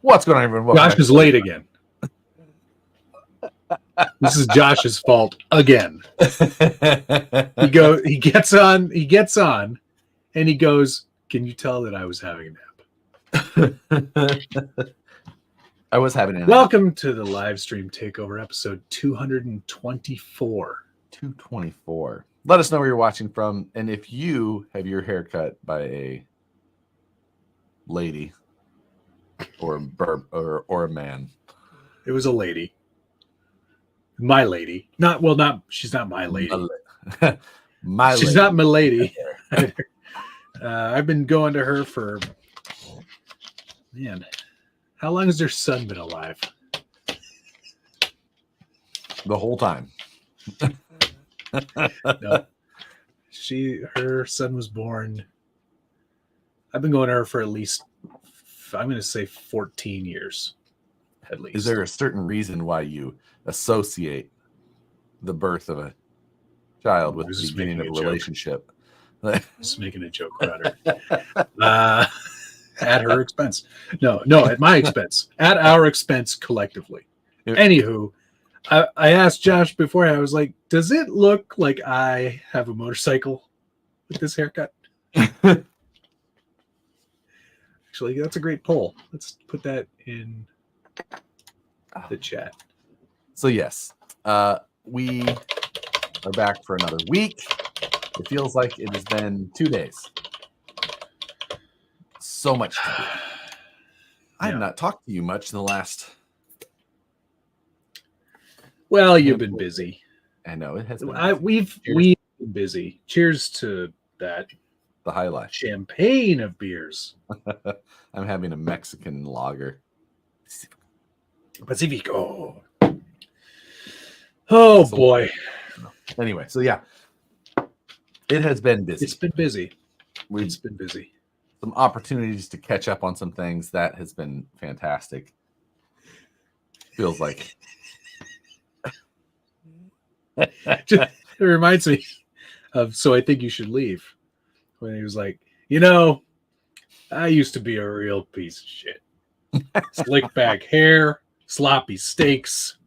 What's going on, everyone? Josh is late again. This is Josh's fault again. He gets on, and he goes, "Can you tell that I was having a nap?" I was having a nap. Welcome to the Livestream Takeover, episode 224. 224. Let us know where you're watching from, and if you have your hair cut by a lady or a man. It was a lady. My lady. She's not my lady. She's not my lady. I've been going to her for, man, how long has their son been alive? The whole time. No. Her son was born. I've been going to her for at least, I'm going to say 14 years, at least. Is there a certain reason why you associate the birth of a child with the beginning of a relationship? Just making a joke about her. At her expense. No, at my expense. At our expense collectively. Anywho, I asked Josh before, I was like, does it look like I have a motorcycle with this haircut? Actually, that's a great poll. Let's put that in the chat. So yes, we are back for another week. It feels like it has been 2 days. So much to do. I have not talked to you much in the last. Well, you've been busy. I know it has been. We've been busy. Cheers to that. The highlight. Champagne of beers. I'm having a Mexican lager. Pacifico. Oh boy. Anyway, so yeah, it has been busy. It's been busy. It's been busy. Some opportunities to catch up on some things. That has been fantastic. Feels like. It reminds me of So I Think You Should Leave. When he was like, I used to be a real piece of shit. Slick back hair, sloppy steaks.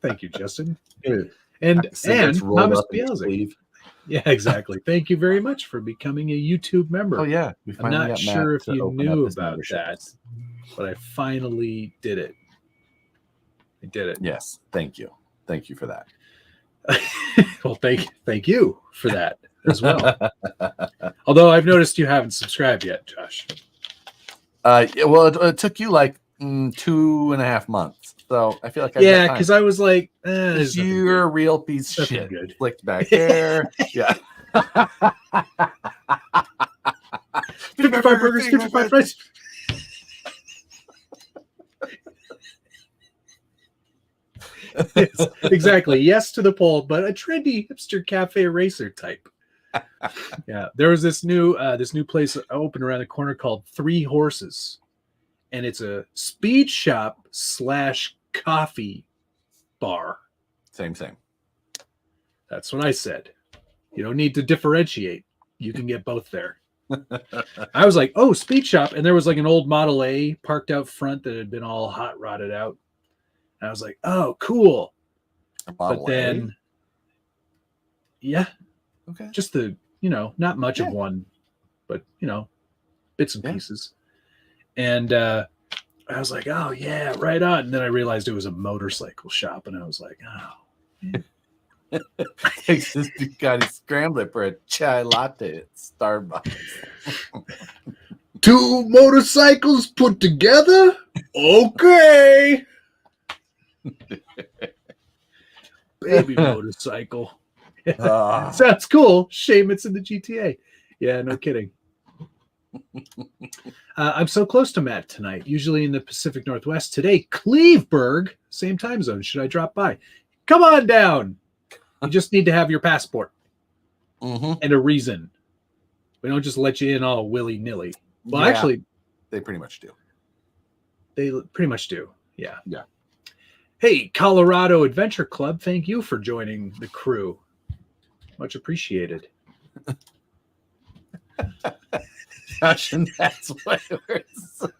Thank you, Justin. And Thomas Bielzik. Yeah, exactly. Thank you very much for becoming a YouTube member. Oh, yeah. I'm not sure if you knew about that, but I finally did it. I did it. Yes. Thank you. Thank you for that. Well, thank you for that as well. Although I've noticed you haven't subscribed yet, Josh. Well, it took you like 2.5 months. So I feel like because I was like, you're a real piece of shit. Good. Flicked back hair. Yeah. 55 burgers, 55 fries. Yes, exactly. Yes to the poll, but a trendy hipster cafe racer type. Yeah, there was this new place open around the corner called Three Horses, and it's a speed shop / coffee bar. Same. That's what I said. You don't need to differentiate. You can get both there. I was like, oh, speed shop, and there was like an old Model A parked out front that had been all hot rodded out. And I was like, oh, cool. But then, yeah. Okay. Just the, not much of one, but, bits and pieces. And I was like, oh, yeah, right on. And then I realized it was a motorcycle shop. And I was like, oh. He's got his scrambling for a chai latte at Starbucks. 2 motorcycles put together? Okay. Baby motorcycle. Sounds cool. Shame it's in the GTA. Yeah, no kidding. I'm so close to Matt tonight, usually in the Pacific Northwest. Today, Cleveburg, same time zone. Should I drop by? Come on down. You just need to have your passport and a reason. We don't just let you in all willy-nilly. Well, actually, they pretty much do. They pretty much do. Yeah. Yeah. Hey, Colorado Adventure Club, thank you for joining the crew. Much appreciated. Josh and Matt's waivers.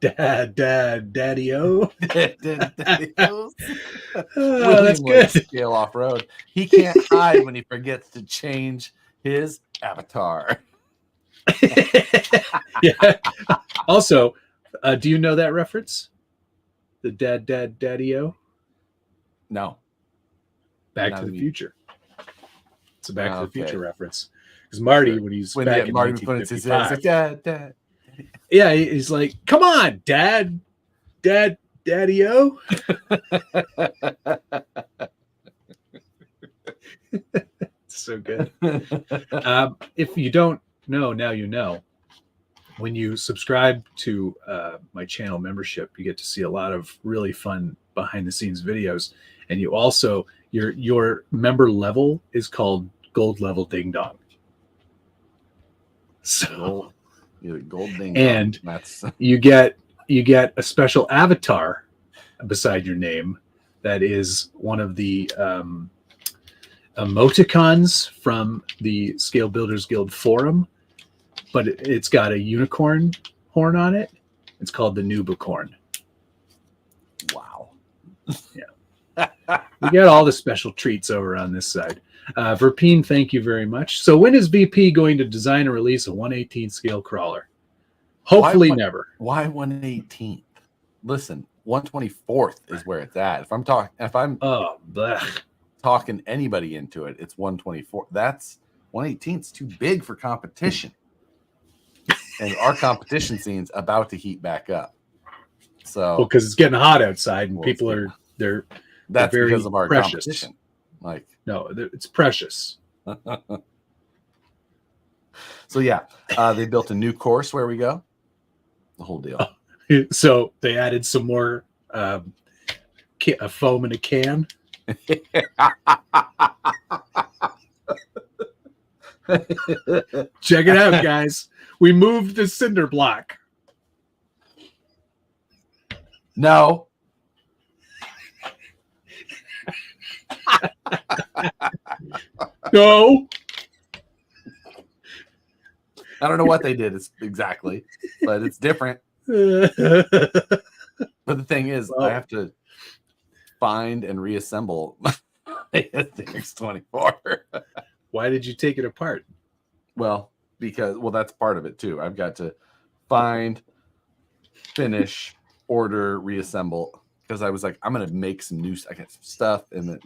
Daddy-o. That's good. Scale off road. He can't hide when he forgets to change his avatar. Yeah. Also, do you know that reference? The Daddy-o? No. Back Not to the me. Future. It's a Back to the Okay. Future reference. Because Marty, Sure. when he's When back in Marty McFlynn's his head, 1955, he's like, Dad. yeah, he's like, "Come on, Daddy-o." So good. If you don't know, now you know. When you subscribe to my channel membership, you get to see a lot of really fun behind the scenes videos, and you also your member level is called Gold Level Ding Dong. So gold ding and dong. That's you get a special avatar beside your name that is one of the emoticons from the Scale Builders Guild forum, but it's got a unicorn horn on it. It's called the Nubicorn. wow. Yeah. We got all the special treats over on this side. Verpine, thank you very much. So when is VP going to design and release a 1/18 scale crawler? Hopefully never. Why 1/18? Listen, 1/24 is where it's at. If I'm talking anybody into it, it's 1/24. That's 1/18 is too big for competition. And our competition scene's about to heat back up. So because it's getting hot outside and people are that's very because of our precious. competition. Like no, it's precious. So yeah, they built a new course where we go. The whole deal. So they added some more a foam in a can. Check it out, guys. We moved the cinder block. No. No. I don't know what they did exactly, but it's different. But the thing is, I have to find and reassemble my X24. Why did you take it apart? Well, that's part of it too. I've got to find, finish, order, reassemble, because I was like, I'm gonna make some new. I got some stuff, and then.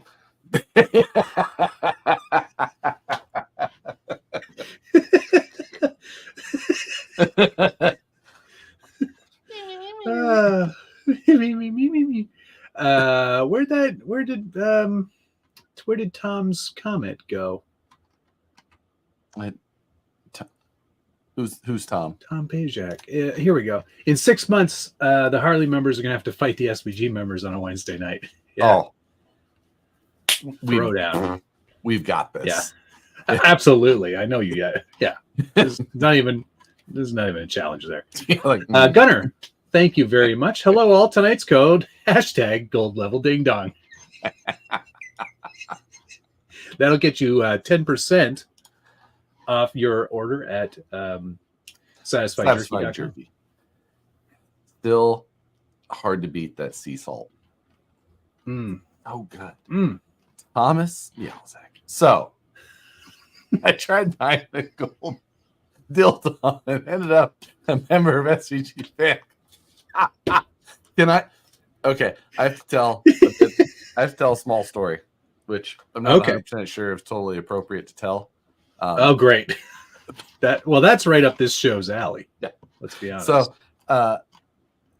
Where did Tom's comment go? Who's Tom? Tom Pajak. Here we go. In 6 months, the Harley members are gonna have to fight the SVG members on a Wednesday night. Yeah. Oh, Throwdown. We've got this. Yeah. Absolutely. I know you got it. Yeah. There's not even a challenge there. Gunner, thank you very much. Hello, all. Tonight's code # gold level ding dong. That'll get you 10% off your order at Satisfied Jerky. Still hard to beat that sea salt. Oh, good. Thomas Yalzak. So I tried buying a gold dildo and ended up a member of SVG fan. Can I? Okay, I have to tell a small story, which I'm not 100% sure if it's totally appropriate to tell. Oh, great. That's right up this show's alley. Yeah. Let's be honest. So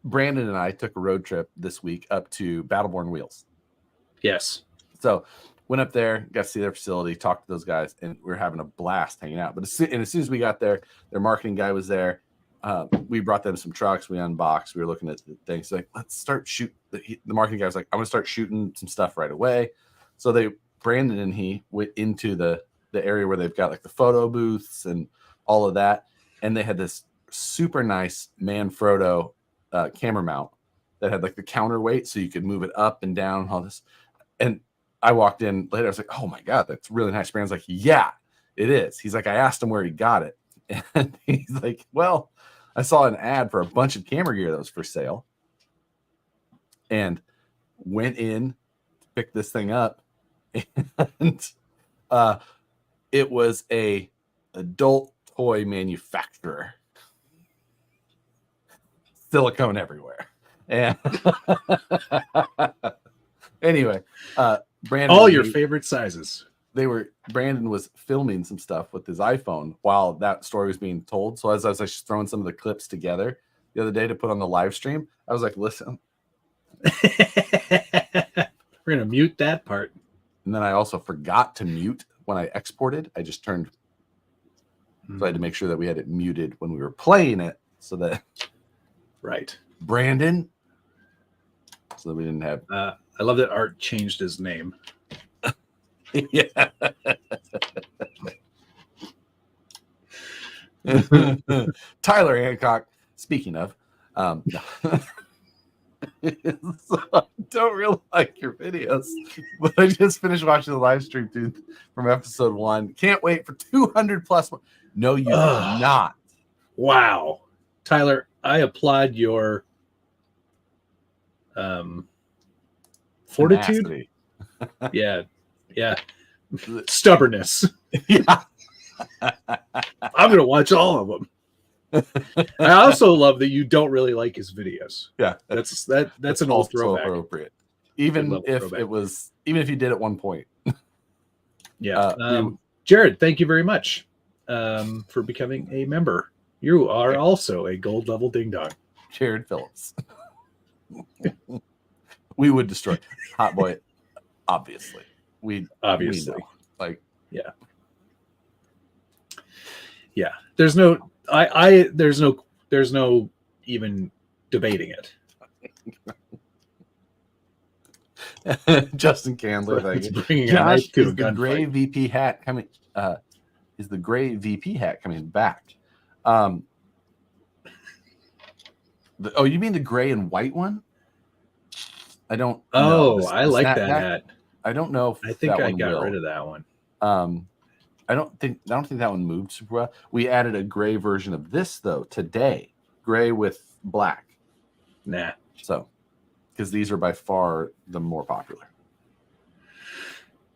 Brandon and I took a road trip this week up to Battleborn Wheels. Yes. So went up there, got to see their facility, talked to those guys, and we were having a blast hanging out. But as soon as we got there, their marketing guy was there. We brought them some trucks. We unboxed. We were looking at the things. Like, let's start shoot. The marketing guy was like, I'm going to start shooting some stuff right away. So Brandon and he went into the area where they've got like the photo booths and all of that. And they had this super nice Manfrotto camera mount that had like the counterweight, so you could move it up and down, all this. And I walked in later. I was like, "Oh my god, that's really nice." Brandon's like, "Yeah, It is. He's like, I asked him where he got it. And he's like, well, I saw an ad for a bunch of camera gear that was for sale. And went in to pick this thing up. And it was a adult toy manufacturer. Silicone everywhere. And anyway, Brandon, all your favorite sizes. Brandon was filming some stuff with his iPhone while that story was being told. So as I was like throwing some of the clips together the other day to put on the live stream, I was like, listen. We're gonna mute that part. And then I also forgot to mute when I exported. I just turned, so I had to make sure that we had it muted when we were playing it, so that right, Brandon, so that we didn't have. I love that Art changed his name. Yeah. Tyler Hancock. Speaking of, so I don't really like your videos, but I just finished watching the live stream, dude, from episode 1. Can't wait for 200 plus. No, you not. Wow, Tyler, I applaud your fortitude. Yeah. Stubbornness. Yeah. I'm gonna watch all of them. I also love that you don't really like his videos. Yeah, that's an old throwback. Appropriate. Even if you did at one point. Yeah. Jared, thank you very much for becoming a member. You are also a gold level ding dong. Jared Phillips. We would destroy Hot Boy. Obviously. We know. Like, yeah. There's no even debating it. Justin Candler, thank you. Josh, is the gray VP hat coming? Is the gray VP hat coming back? You mean the gray and white one? I don't. I like that hat. I don't know. I think I got rid of that one. I don't think that one moved super well. We added a gray version of this though today, gray with black. Nah. So, because these are by far the more popular.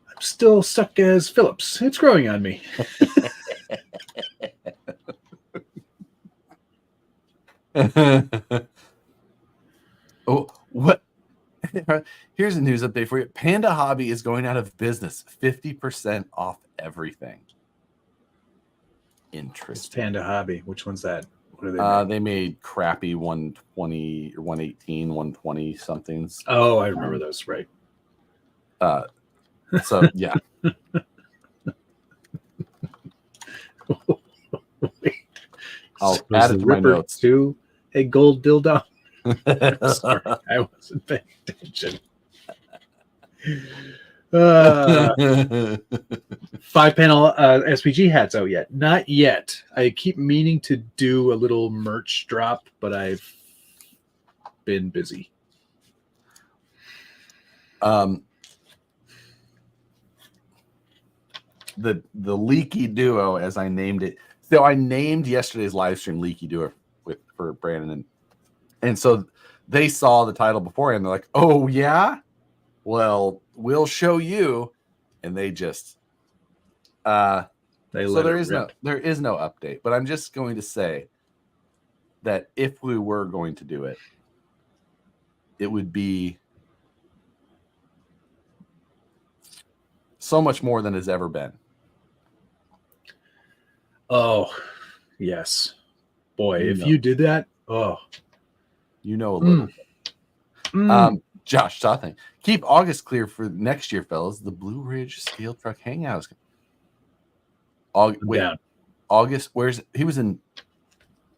I'm still stuck as Phillips. It's growing on me. Oh, what? Here's a news update for you. Panda Hobby is going out of business. 50% off everything. Interesting. It's Panda Hobby. Which one's that? What are they made crappy 120 or 118, 120 somethings. Oh, I remember those, right. So yeah. I'll add it to my notes to a gold dildo. Sorry, I wasn't paying attention. 5-panel SPG hats out yet? Not yet. I keep meaning to do a little merch drop, but I've been busy. The Leaky Duo, as I named it. So I named yesterday's live stream Leaky Duo for Brandon, and so they saw the title beforehand. They're like, "Oh yeah, well we'll show you," and they just there is no update. But I'm just going to say that if we were going to do it, it would be so much more than has ever been. Oh, yes. Boy, if you did that, a little. Josh Tothing, keep August clear for next year, fellas. The Blue Ridge Scale Truck Hangout. August, he was in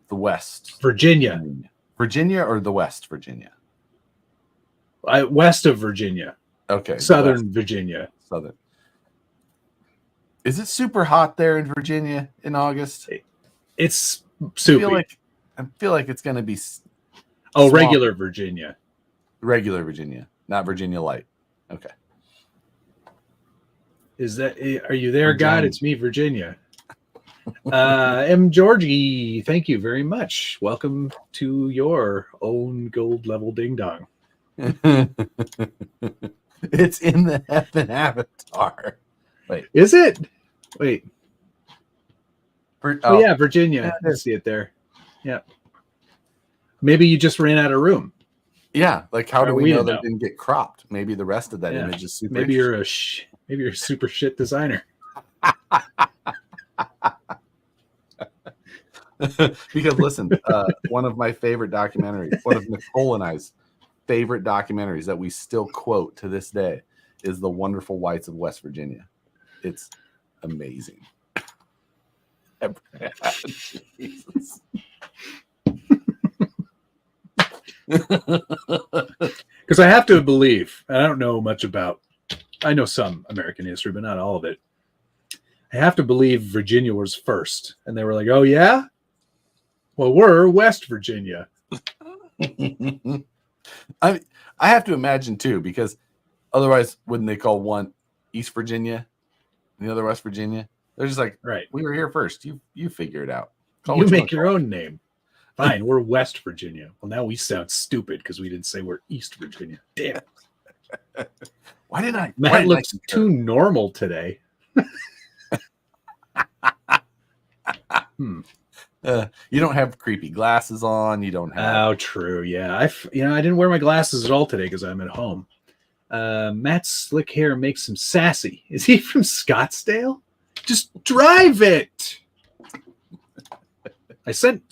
the West. Virginia or the West Virginia? West of Virginia. Okay. Southern Virginia. Southern. Is it super hot there in Virginia in August? It's super. I feel like it's going to be. Regular Virginia. Regular Virginia, not Virginia Light. Okay. Are you there, God? Virginia. It's me, Virginia. M. Georgie, thank you very much. Welcome to your own gold level ding dong. It's in the effing avatar. Wait, is it? Wait. Oh yeah, Virginia. Yeah, I see it there. Yeah. Maybe you just ran out of room. Yeah, like how do we we know don't that know. it didn't get cropped? Maybe the rest of that image is super. Maybe you're a super shit designer. Because listen, one of my favorite documentaries, one of Nicole and I's favorite documentaries that we still quote to this day is The Wonderful Whites of West Virginia. It's amazing. Jesus. Because I have to believe, I don't know much about, I know some American history, but not all of it. I have to believe Virginia was first. And they were like, oh, yeah? Well, we're West Virginia. I have to imagine, too, because otherwise, wouldn't they call one East Virginia and the other West Virginia? They're just like, right. We were here first. You figure it out. You make your own name. Fine, we're West Virginia. Well, now we sound stupid because we didn't say we're East Virginia. Damn it. Why didn't I? Matt looks too normal today. You don't have creepy glasses on. You don't have. Oh, true. Yeah, I didn't wear my glasses at all today because I'm at home. Matt's slick hair makes him sassy. Is he from Scottsdale? Just drive it. I sent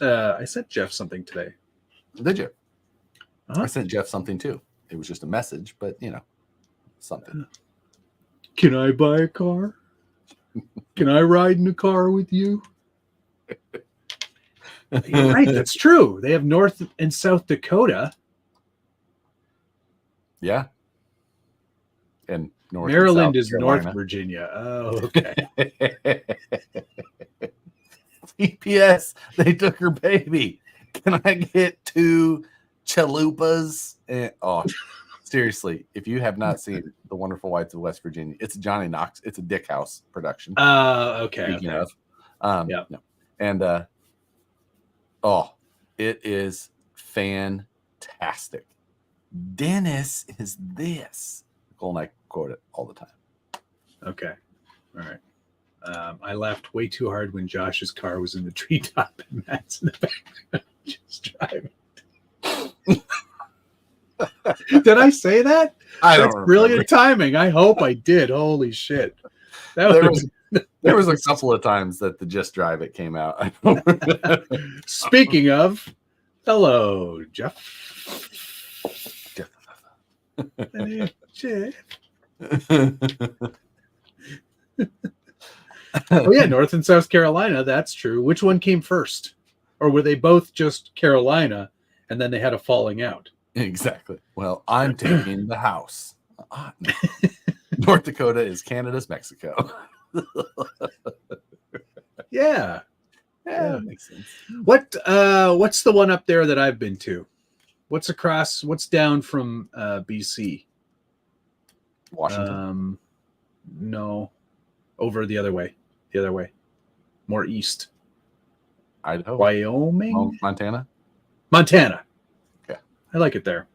Jeff something today. Did you? Uh-huh. I sent Jeff something too. It was just a message, but something. Can I buy a car? Can I ride in a car with you? You're right. That's true. They have North and South Dakota. Yeah. And Maryland and is North Virginia. Oh, okay. CPS, they took her baby. Can I get 2 chalupas? Seriously, if you have not seen The Wonderful Whites of West Virginia, it's Johnny Knox. It's a Dick House production. Okay. Speaking okay. of, yeah. No. And it is fantastic. Dennis is this. Nicole and I quote it all the time. Okay. All right. I laughed way too hard when Josh's car was in the treetop and Matt's in the background just driving. Did I say that? That's brilliant timing. I hope I did. Holy shit. There was a couple of times that the Just Drive It came out. Speaking of, hello, Jeff. Jeff. Oh yeah, North and South Carolina. That's true. Which one came first? Or were they both just Carolina and then they had a falling out? Exactly. Well, I'm taking the house. No. North Dakota is Canada's Mexico. Yeah. That makes sense. What's the one up there that I've been to? What's down from BC? Washington? No. Over the other way. More east. Idaho? Wyoming? Montana? Montana. Okay. I like it there.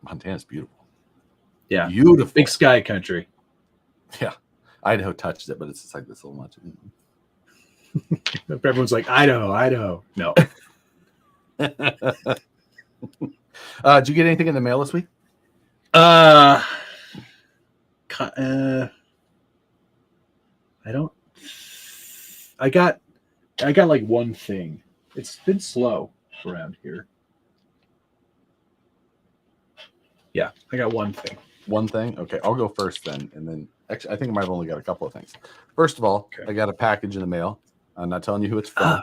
Montana's beautiful. Yeah. Beautiful. Big sky country. Yeah. Idaho touched it, but it's just like this little much. Everyone's like, Idaho. No. Did you get anything in the mail this week? I don't. I got like one thing. It's been slow around here. Yeah, I got one thing. One thing? Okay, I'll go first then. And then, actually, I think I might have only got a couple of things. First of all, okay. I got a package in the mail. I'm not telling you who it's from,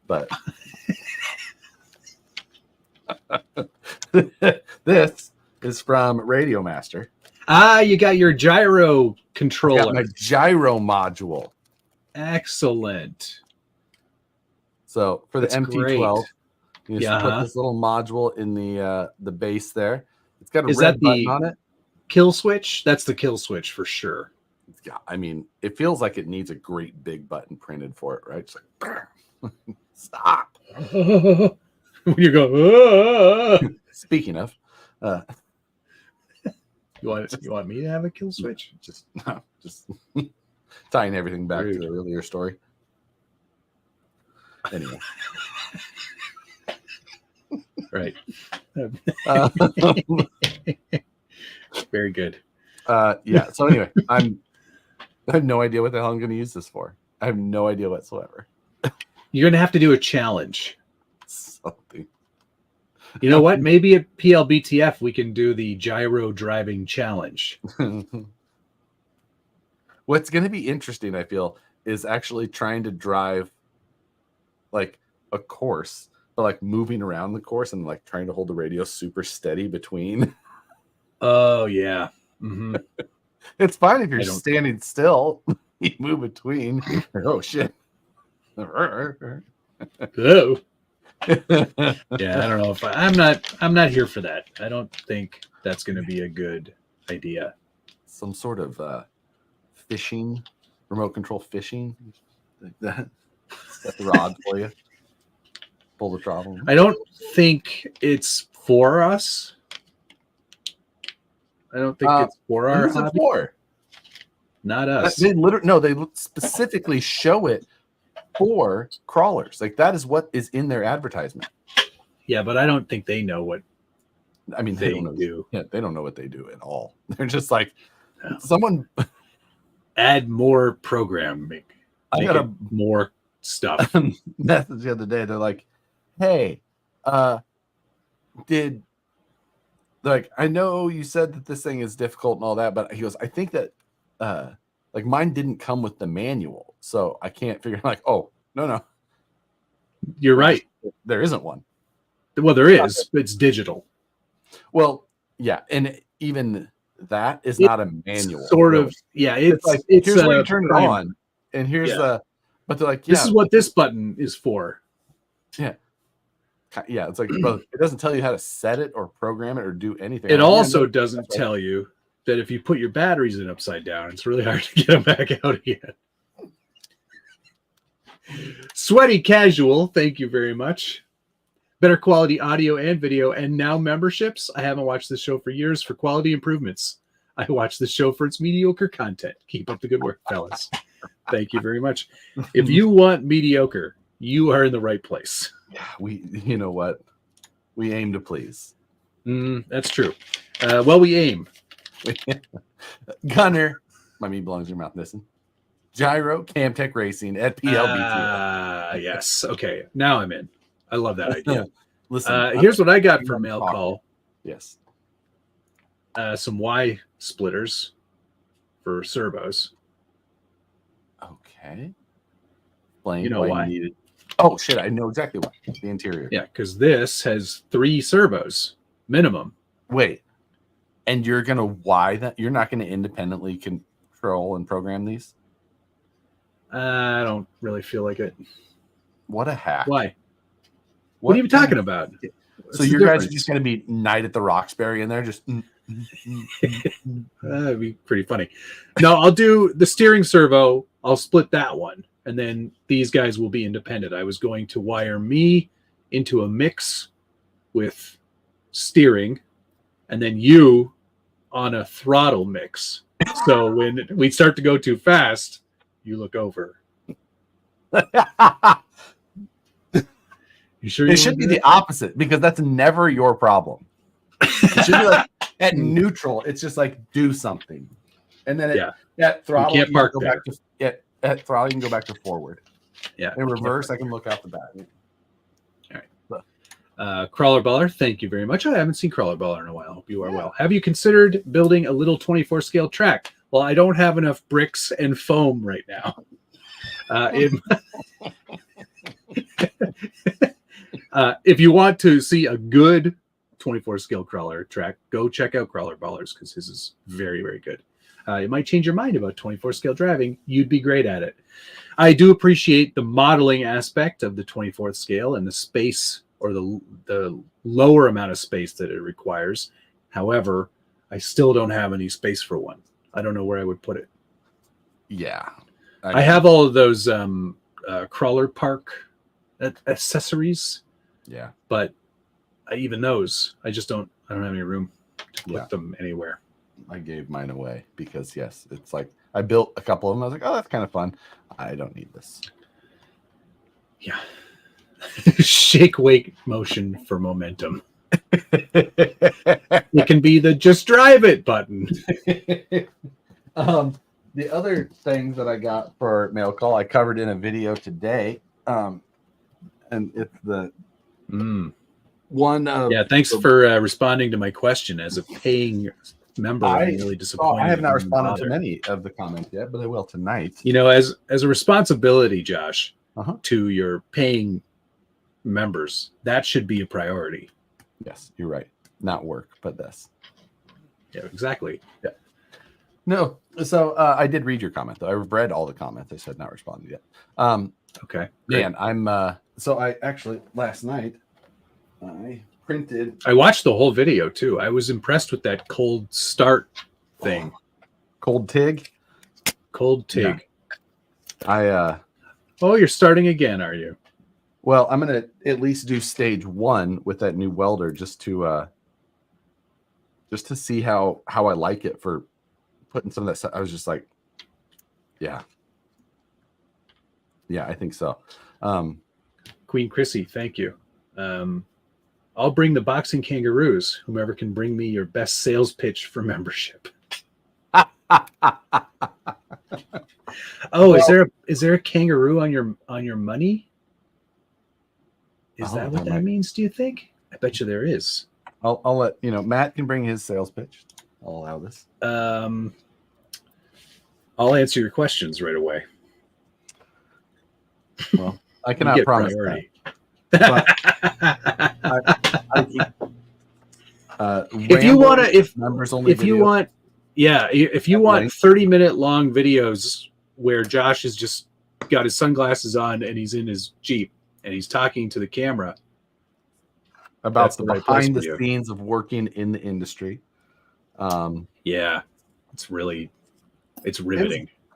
but this is from Radio Master. You got your gyro controller. I got my gyro module. Excellent. So for That's the MT12, great. you just put this little module in the base there. It's got a is red that button on it. Kill switch? That's the kill switch for sure. Yeah, I mean, it feels like it needs a great big button printed for it, right? It's like, stop. When you go, "Ah!" Speaking of, You want me to have a kill switch? just tying everything back Rude. to the earlier story. Anyway, Right. Very good. yeah. So anyway, I have no idea what the hell I'm going to use this for. I have no idea whatsoever. You're gonna have to do a challenge. Something. You know what? Maybe at PLBTF we can do the gyro driving challenge. What's going to be interesting, I feel, is actually trying to drive like a course, but like moving around the course and like trying to hold the radio super steady between. Oh yeah. Mm-hmm. It's fine if you're standing still. You move between. Oh shit. Oh. Yeah, I don't know if I'm not here for that. I don't think that's going to be a good idea. Some sort of fishing, remote control fishing, like that. Set the rod for you. Pull the throttle. I don't think it's for us. I don't think it's for our who's it hobby. for? Not us. They specifically show it for crawlers. Like that is what is in their advertisement. Yeah, but I don't think they know what I mean, they don't know. do. Yeah, they don't know what they do at all. They're just like No. someone add more programming. Make more stuff. Message the other day. They're like, "Hey, I know you said that this thing is difficult and all that, but he goes, I think that like mine didn't come with the manual, so I can't figure like, oh no, You're right. There isn't one. Well, there is. It's digital. Well, yeah, and even that is not a manual. Sort of. Yeah, it's like here's where you turn it on, and here's but they're like, this is what this button is for. Yeah. Yeah, it's like, but it doesn't tell you how to set it or program it or do anything. It also doesn't tell you that if you put your batteries in upside down, it's really hard to get them back out again. Sweaty Casual, thank you very much. Better quality audio and video, and now memberships. I haven't watched this show for years for quality improvements. I watch this show for its mediocre content. Keep up the good work, fellas. Thank you very much. If you want mediocre, you are in the right place. You know what? We aim to please. That's true. Well, we aim. Gunner, my meat belongs in your mouth. Listen, Gyro Camtech Racing at PLBT. Yes. Okay. Now I'm in. I love that idea. Listen, here's what I got for mail call. Yes. Some Y splitters for servos. Okay. Explain you know why. You needed. Oh shit! I know exactly why. The interior. Yeah, because this has 3 servos minimum. Wait, and you're gonna why that? You're not gonna independently control and program these? I don't really feel like it. What a hack! Why? What are you talking about? So your guys are just gonna be Night at the Roxbury in there, just. That'd be pretty funny. No, I'll do the steering servo. I'll split that one. And then these guys will be independent. I was going to wire me into a mix with steering and then you on a throttle mix. So when we start to go too fast, you look over. You sure? It should be the opposite because that's never your problem. It should be like at neutral. It's just like do something. And then at throttle, you can't park go there. back to at throttle, you can go back to forward. Yeah. In reverse, I can look out the back. All right. Crawler Baller, thank you very much. I haven't seen Crawler Baller in a while. Hope you are well. Have you considered building a little 24 scale track? Well, I don't have enough bricks and foam right now. If you want to see a good 24 scale crawler track, go check out Crawler Ballers because his is very, very good. It might change your mind about 24 scale driving. You'd be great at it. I do appreciate the modeling aspect of the 24th scale and the space or the lower amount of space that it requires. However, I still don't have any space for one. I don't know where I would put it. Yeah. I have all of those crawler park accessories, Yeah. but even those, I don't have any room to put them anywhere. I gave mine away because yes, it's like I built a couple of them. I was like, oh, that's kind of fun. I don't need this. Yeah. Shake weight motion for momentum. It can be the just drive it button. The other things that I got for mail call, I covered in a video today. And it's the one of thanks for responding to my question as a paying member. I'm really disappointed. I have not responded to many of the comments yet, but I will tonight. You know, as a responsibility, Josh, to your paying members, that should be a priority. Yes, you're right. Not work, but this. Yeah, exactly. Yeah. No. So I did read your comment though. I've read all the comments. I said not responded yet. Okay. Man, I'm so I actually last night I watched the whole video too. I was impressed with that cold start thing. Cold TIG. Yeah. Oh, you're starting again, are you? Well, I'm gonna at least do stage 1 with that new welder just to see how I like it for putting some of that stuff. I was just like, yeah, I think so. Queen Chrissy, thank you. I'll bring the boxing kangaroos. Whomever can bring me your best sales pitch for membership. Oh, is there a kangaroo on your money? Is that what that means? Do you think? I bet you there is. I'll let Matt can bring his sales pitch. I'll allow this. I'll answer your questions right away. Well, I cannot promise priority. That. If you want 30-minute long videos where Josh has just got his sunglasses on and he's in his Jeep and he's talking to the camera about the behind the scenes of working in the industry. Yeah, it's riveting. It's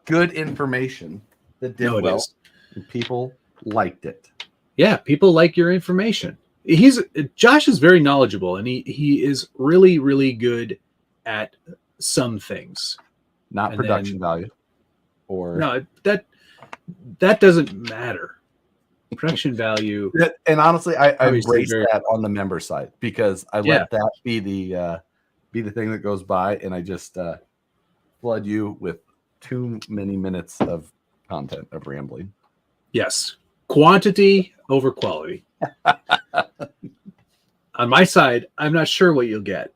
good information that did well. And people liked it. Yeah, people like your information. Josh is very knowledgeable, and he is really, really good at some things. Not production value, or no, that doesn't matter. Production value. And honestly, I embrace that on the member side because I let that be the thing that goes by, and I just flood you with too many minutes of content of rambling. Yes, quantity over quality. On my side, I'm not sure what you'll get.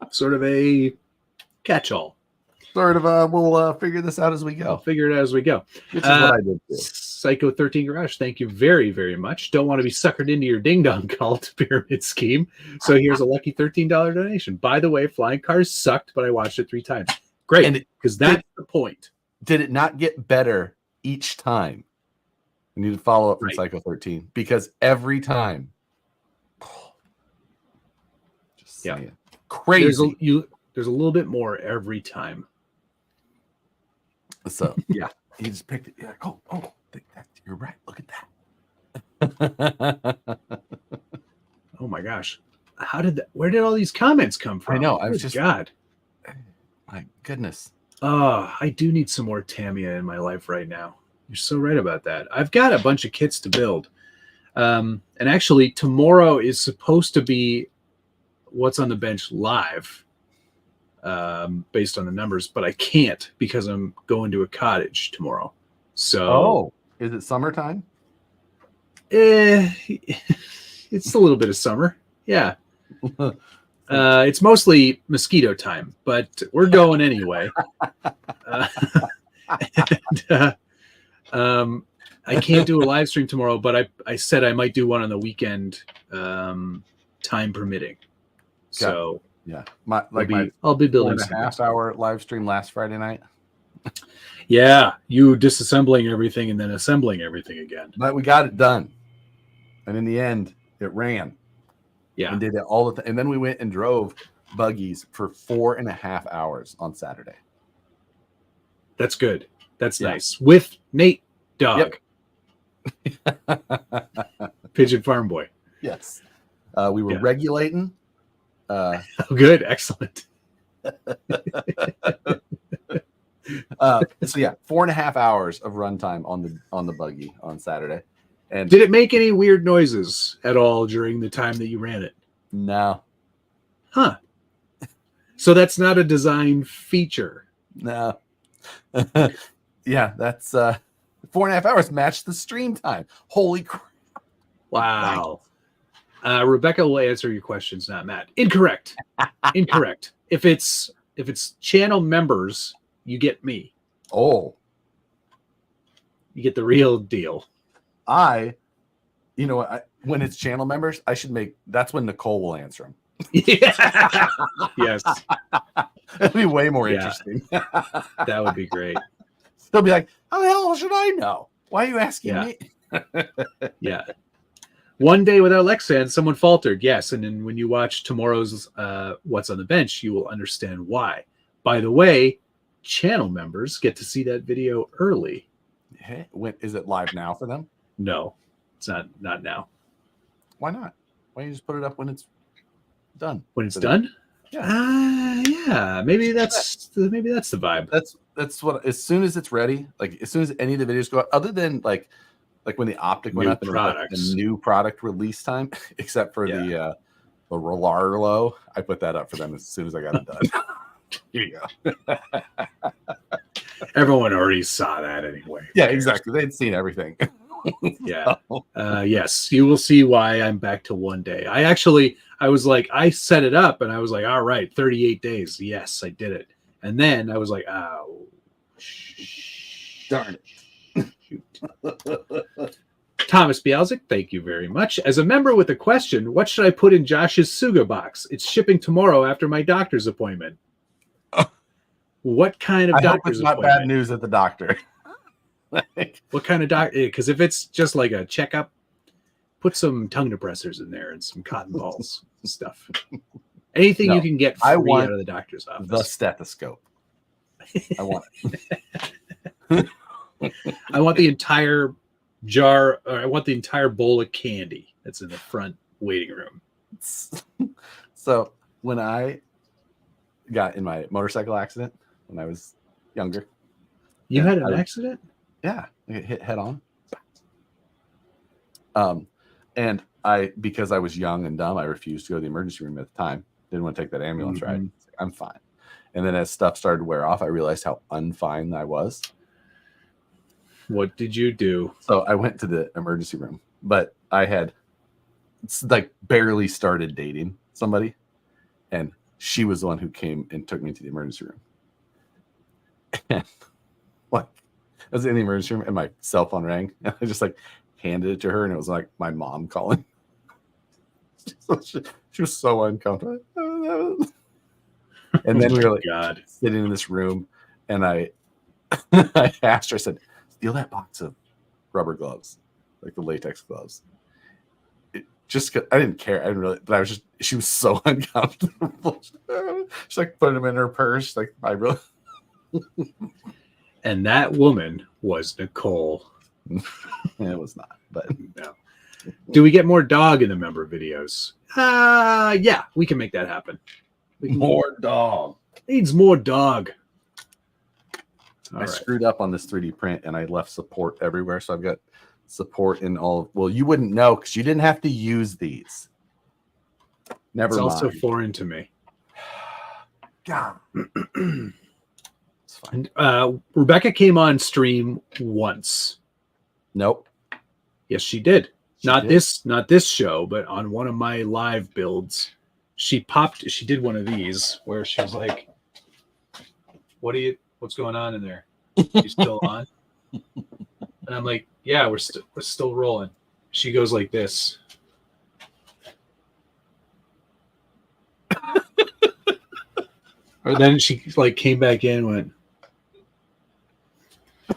Sort of a catch-all. Sort of we'll figure this out as we go. I'll figure it out as we go. Which is what I did too. Psycho 13 Garage, thank you very, very much. Don't want to be suckered into your ding-dong cult pyramid scheme. So here's a lucky $13 donation. By the way, Flying Cars sucked, but I watched it 3 times. Great, because that's the point. Did it not get better each time? We need to follow up from Psycho 13 because every time, just saying, crazy. There's a little bit more every time. So yeah, he just picked it. Yeah, you're right. Look at that. Oh my gosh, where did all these comments come from? I know. I was just God. My goodness. Oh, I do need some more Tamiya in my life right now. You're so right about that. I've got a bunch of kits to build. And actually, tomorrow is supposed to be What's on the Bench live based on the numbers, but I can't because I'm going to a cottage tomorrow. So, is it summertime? It's a little bit of summer. Yeah. It's mostly mosquito time, but we're going anyway. I can't do a live stream tomorrow, but I said I might do one on the weekend, time permitting. So yeah, I'll be building a half-hour live stream last Friday night. Yeah, you disassembling everything and then assembling everything again. But we got it done, and in the end, it ran. Yeah, and did it all and then we went and drove buggies for 4.5 hours on Saturday. That's good. That's Yeah. nice. With Nate Dog. Yep. Pigeon Farm Boy. Yes. We were Yeah. regulating. Oh, good. Excellent. So yeah, 4.5 hours of runtime on the buggy on Saturday. And Did it make any weird noises at all during the time that you ran it? no, Huh. So that's not a design feature. no. Yeah, that's 4.5 hours matched the stream time. Holy crap. Wow. Rebecca will answer your questions, not Matt. Incorrect. Incorrect. If it's channel members, you get me. Oh, You get the real deal. you know what? When it's channel members, I should that's when Nicole will answer them. Yeah. Yes. It'll be way more Yeah. interesting. That would be great. They'll be like, how the hell should I know? Why are you asking Yeah. me? Yeah. One day without Lexan, someone faltered. Yes. And then when you watch tomorrow's What's on the Bench, you will understand why. By the way, channel members get to see that video early. Hey, is it live now for them? No, it's not now. Why not? Why don't you just put it up when it's done? When it's For done? them? Yeah. Yeah. Maybe that's the vibe. That's what, as soon as it's ready, like as soon as any of the videos go up, other than like when the optic went New up and it was like the new product release time, except for the Rolarlo, I put that up for them as soon as I got it done. Here you go. Everyone already saw that anyway. Yeah, exactly. They'd seen everything. Yeah. Yes, you will see why I'm back to one day. I was like, I set it up and I was like, all right, 38 days. Yes, I did it. And then I was like, oh, Darn it. Thomas Bialzik, thank you very much. As a member with a question, what should I put in Josh's Suga box? It's shipping tomorrow after my doctor's appointment. What kind of I hope doctor's it's not appointment? bad news at the doctor. What kind of doctor? Because if it's just like a checkup, put some tongue depressors in there and some cotton balls and stuff. Anything No, you can get I free want out of the doctor's office. The stethoscope. I want it. I want the entire jar, or I want the entire bowl of candy that's in the front waiting room. So when I got in my motorcycle accident when I was younger. You had an accident? Yeah, I got hit head on. And because I was young and dumb, I refused to go to the emergency room at the time. Didn't want to take that ambulance ride. I'm fine. And then as stuff started to wear off, I realized how unfine I was. What did you do? So I went to the emergency room, but I had like barely started dating somebody, and she was the one who came and took me to the emergency room. And like, I was in the emergency room and my cell phone rang, and I just like handed it to her, and it was like my mom calling. She was so uncomfortable. And then we were like sitting in this room, and I asked her, I said, steal that box of rubber gloves, like the latex gloves. Just I didn't care. I didn't really, but I was just, she was so uncomfortable. She's like putting them in her purse. Like, I really. And that woman was Nicole. It was not, but no. Do we get more dog in the member videos? Yeah, we can make that happen. More dog. Needs more dog. I screwed up on this 3D print and I left support everywhere. So I've got support in all. Well, you wouldn't know because you didn't have to use these. Never mind. It's also foreign to me. God. It's fine. Rebecca came on stream once. Nope. Yes, she did. Not did. Not this show, but on one of my live builds, she did one of these where she was like, what's going on in there? You still on? And I'm like, yeah, we're still rolling. She goes like this. Or then she like came back in and went,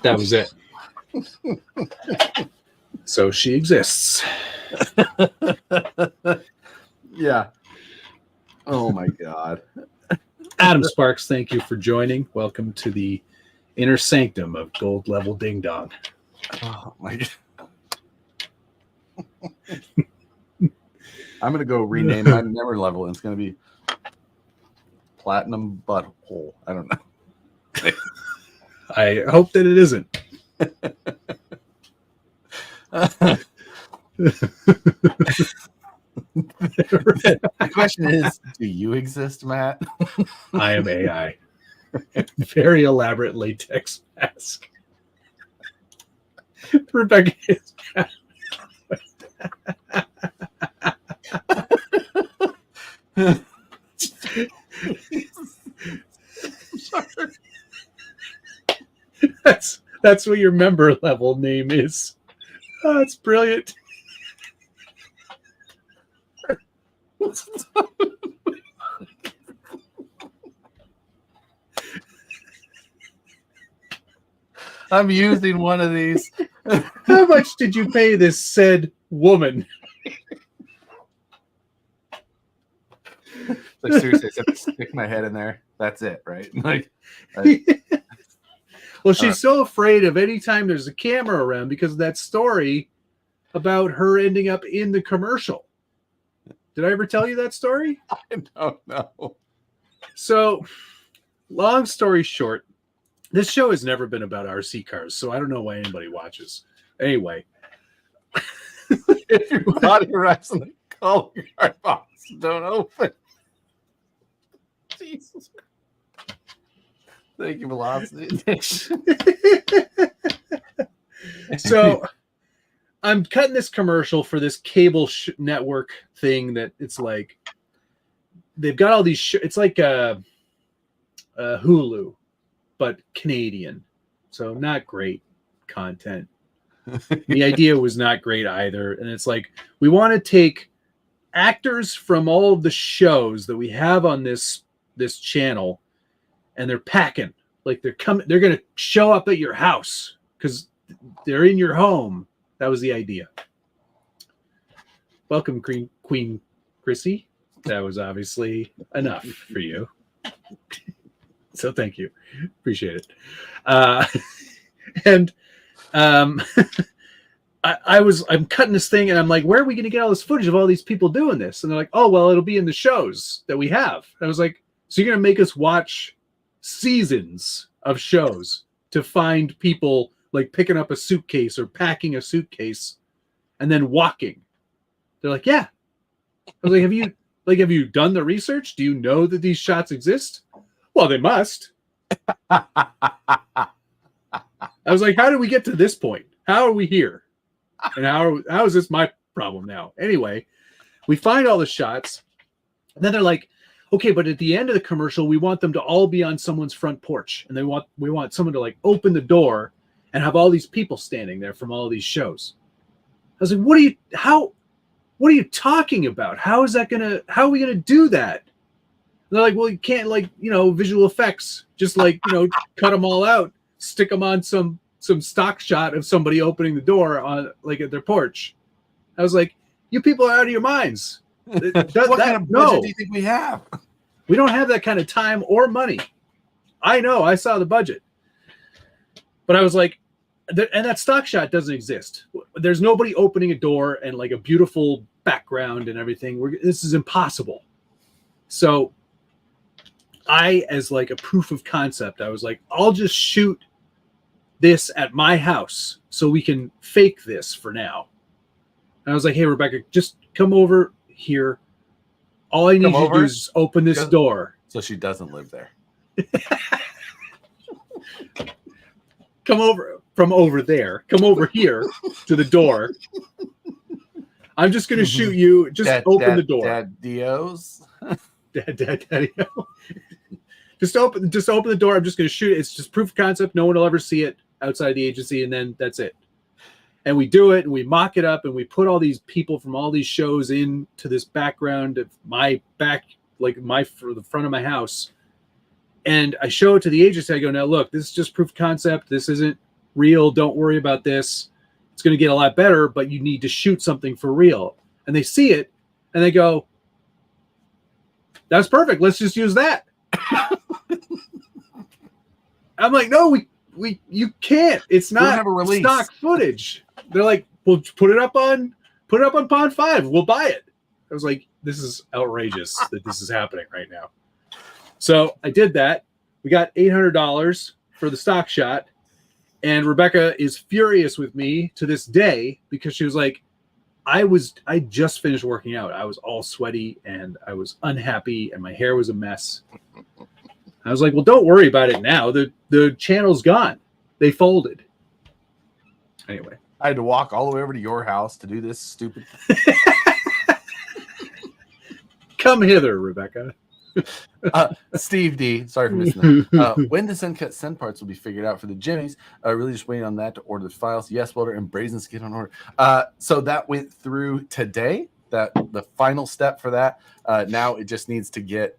that was it. So she exists. Yeah. Oh my God. Adam Sparks, thank you for joining. Welcome to the inner sanctum of Gold Level Ding Dong. Oh my God. I'm gonna go rename my memory level, and it's gonna be Platinum Butthole. I don't know. I hope that it isn't. The question is, do you exist, Matt? I am AI. Very elaborate latex mask. Rebecca is that's what your member level name is. Oh, that's brilliant. I'm using one of these. How much did you pay this said woman? Like, seriously, I just have to stick my head in there. That's it, right? Like, Well, she's so afraid of any time there's a camera around because of that story about her ending up in the commercial. Did I ever tell you that story? I don't know. So, long story short, this show has never been about RC cars, so I don't know why anybody watches. Anyway. If your body arrives in the call card box, don't open. Jesus. Thank you, Velocity. So I'm cutting this commercial for this cable network thing that it's like they've got all these it's like a Hulu but Canadian, so not great content. The idea was not great either, and it's like we want to take actors from all of the shows that we have on this channel, and they're packing, like they're gonna show up at your house because they're in your home. That was the idea. Welcome, Queen Chrissy. That was obviously enough for you. So thank you. Appreciate it. I'm cutting this thing and I'm like, where are we going to get all this footage of all these people doing this? And they're like, oh, well, it'll be in the shows that we have. And I was like, so you're going to make us watch seasons of shows to find people like picking up a suitcase or packing a suitcase and then walking. They're like, yeah. I was like, have you done the research? Do you know that these shots exist? Well, they must. I was like, how did we get to this point? How are we here? And how is this my problem now? Anyway, we find all the shots. And then they're like, okay, but at the end of the commercial, we want them to all be on someone's front porch. And we want someone to like open the door and have all these people standing there from all these shows. I was like, what are you talking about? How are we gonna do that? And they're like, well, you can't visual effects, just cut them all out, stick them on some stock shot of somebody opening the door on at their porch. I was like, you people are out of your minds. What kind of budget do you think we have? We don't have that kind of time or money. I know, I saw the budget. But I was like, and that stock shot doesn't exist. There's nobody opening a door and like a beautiful background and everything. This is impossible. So I, as like a proof of concept, I was like, I'll just shoot this at my house so we can fake this for now. And I was like, hey, Rebecca, just come over here. All I need you to do is open this door. So she doesn't live there. Come over from over there. Come over here to the door. I'm just going to shoot you. Just open the door. Dad Dios. Daddy. Just open the door. I'm just going to shoot it. It's just proof of concept. No one will ever see it outside the agency, and then that's it. And we do it, and we mock it up, and we put all these people from all these shows into this background of my back, for the front of my house. And I show it to the agency. I go, now look, this is just proof of concept. This isn't real. Don't worry about this. It's going to get a lot better, but you need to shoot something for real. And they see it, and they go, That's perfect. Let's just use that. I'm like, no, you can't. It's not have a release. stock footage. They're like, well, put it up on Pod 5. We'll buy it. I was like, this is outrageous that this is happening right now. So I did that. We got $800 for the stock shot. And Rebecca is furious with me to this day because she was like, I just finished working out. I was all sweaty and I was unhappy and my hair was a mess. I was like, well, don't worry about it now. The channel's gone. They folded. Anyway. I had to walk all the way over to your house to do this stupid. Come hither, Rebecca. Steve D, sorry for missing that. When the send parts will be figured out for the Jimmys, really just waiting on that to order the files. Yes, Welder and Brazen Skid on order. So that went through today. That the final step for that. Now it just needs to get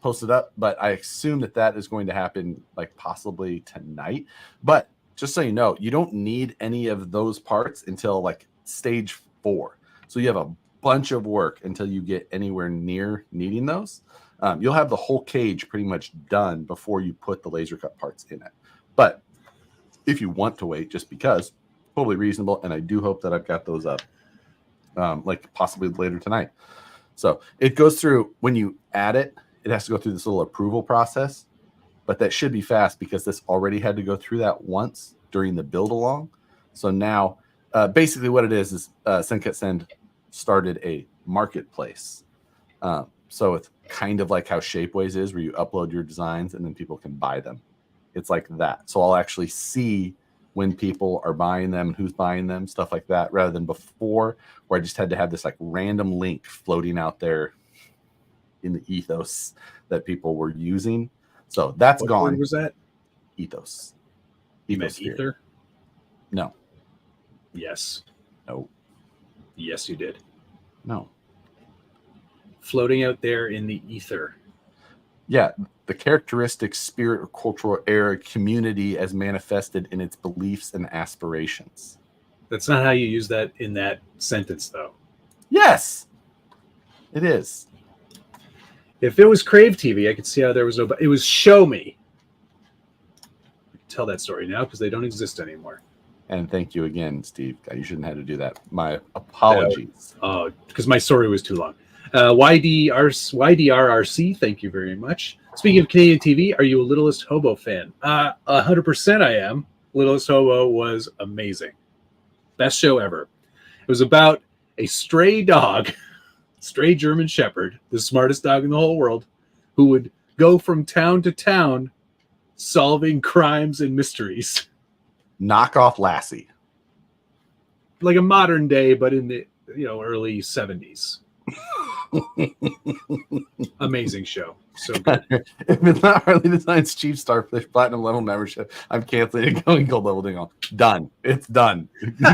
posted up, but I assume that is going to happen like possibly tonight. But just so you know, you don't need any of those parts until like stage 4. So you have a bunch of work until you get anywhere near needing those. You'll have the whole cage pretty much done before you put the laser cut parts in it. But if you want to wait, just because, totally reasonable. And I do hope that I've got those up like possibly later tonight. So it goes through, when you add it, it has to go through this little approval process, but that should be fast because this already had to go through that once during the build along. So now basically what it is SendCutSend started a marketplace. So it's kind of like how Shapeways is, where you upload your designs and then people can buy them. It's like that. So I'll actually see when people are buying them, who's buying them, stuff like that, rather than before where I just had to have this like random link floating out there in the ethos that people were using. So that's gone. What word was that? Ethos. You meant ether? No. Yes. No. Yes, you did. No. Floating out there in the ether. Yeah, the characteristic, spirit, or cultural era community as manifested in its beliefs and aspirations. That's not how you use that in that sentence, though. Yes, it is. If it was Crave TV, I could see how there was no... It was Show Me. I can tell that story now because they don't exist anymore. And thank you again, Steve. You shouldn't have to do that. My apologies. Oh, because my story was too long. YDRRC, thank you very much. Speaking of Canadian TV, are you a Littlest Hobo fan? 100% I am. Littlest Hobo was amazing. Best show ever. It was about a stray dog, stray German Shepherd, the smartest dog in the whole world, who would go from town to town solving crimes and mysteries. Knockoff Lassie. Like a modern day, but in the early 70s. Amazing show. So good. If it's not Harley Designs Chief Starfish Platinum level membership, I'm canceling and going gold level ding on. Done. It's done.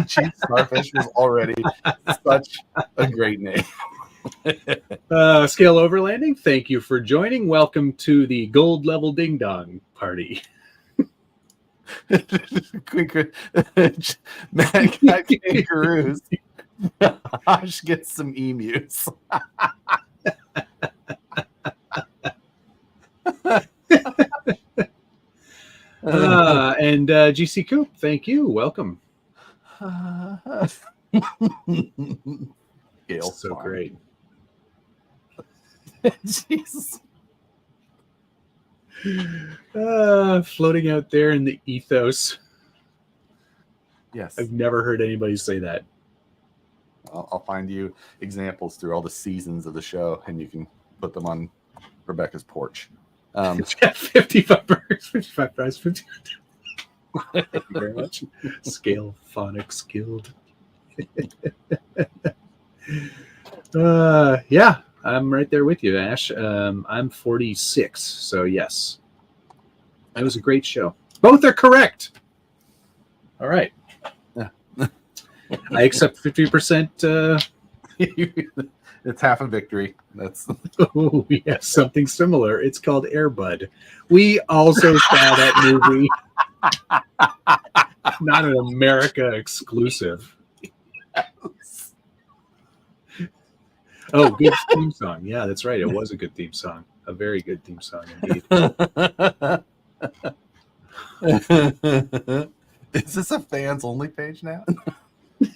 Chief Starfish was already such a great name. Scale Overlanding, thank you for joining. Welcome to the gold level ding dong party. Matt got kangaroos. Josh gets some emus. And GC Coop, thank you. Welcome. So great. Jesus. Floating out there in the ethos. Yes. I've never heard anybody say that. I'll find you examples through all the seasons of the show, and you can put them on Rebecca's porch. It's got 55 burgers, 55 fries, 50. Thank you very much. Scale Phonics Guild. Yeah, I'm right there with you, Ash. I'm 46, so yes. That was a great show. Both are correct. All right. I accept 50%. It's half a victory. That's Oh, we have something similar. It's called Air Bud. We also saw that movie. Not an America exclusive. Oh, good theme song. Yeah, that's right. It was a good theme song. A very good theme song indeed. Is this a fans only page now? You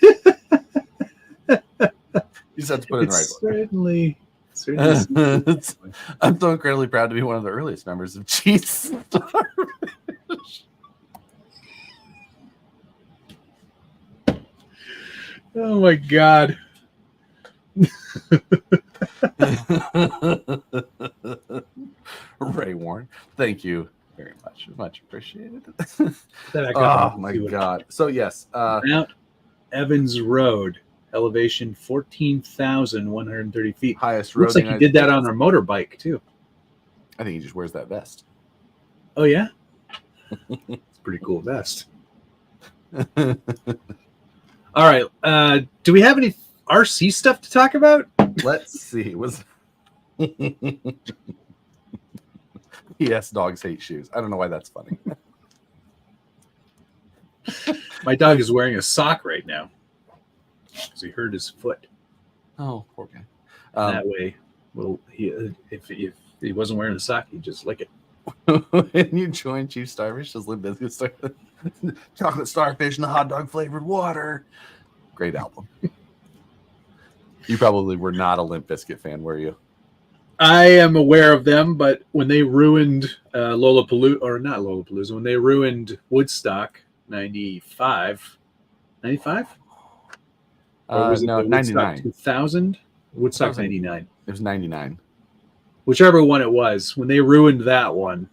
just have to put it in the right Certainly. I'm so incredibly proud to be one of the earliest members of Cheats. Oh my God. Ray Warren, thank you very much. Much appreciated. Oh my God. So yes, Mount Evans Road, elevation 14,130 feet. Highest road. Looks like he did that on a motorbike too. I think he just wears that vest. Oh yeah, it's a pretty cool vest. All right, do we have any RC stuff to talk about? Let's see. Yes, dogs hate shoes. I don't know why that's funny. My dog is wearing a sock right now because he hurt his foot. Oh, poor guy. That way, well, if he wasn't wearing the sock, he'd just lick it. When you join Chief Starfish, does Limp Bizkit start chocolate starfish and the hot dog flavored water? Great album. You probably were not a Limp Bizkit fan, were you? I am aware of them, but when they ruined Lollapalooza, or not Lollapalooza, when they ruined Woodstock 95? Or was it no, 99. 2000? Woodstock 99. It was 99. Whichever one it was, when they ruined that one,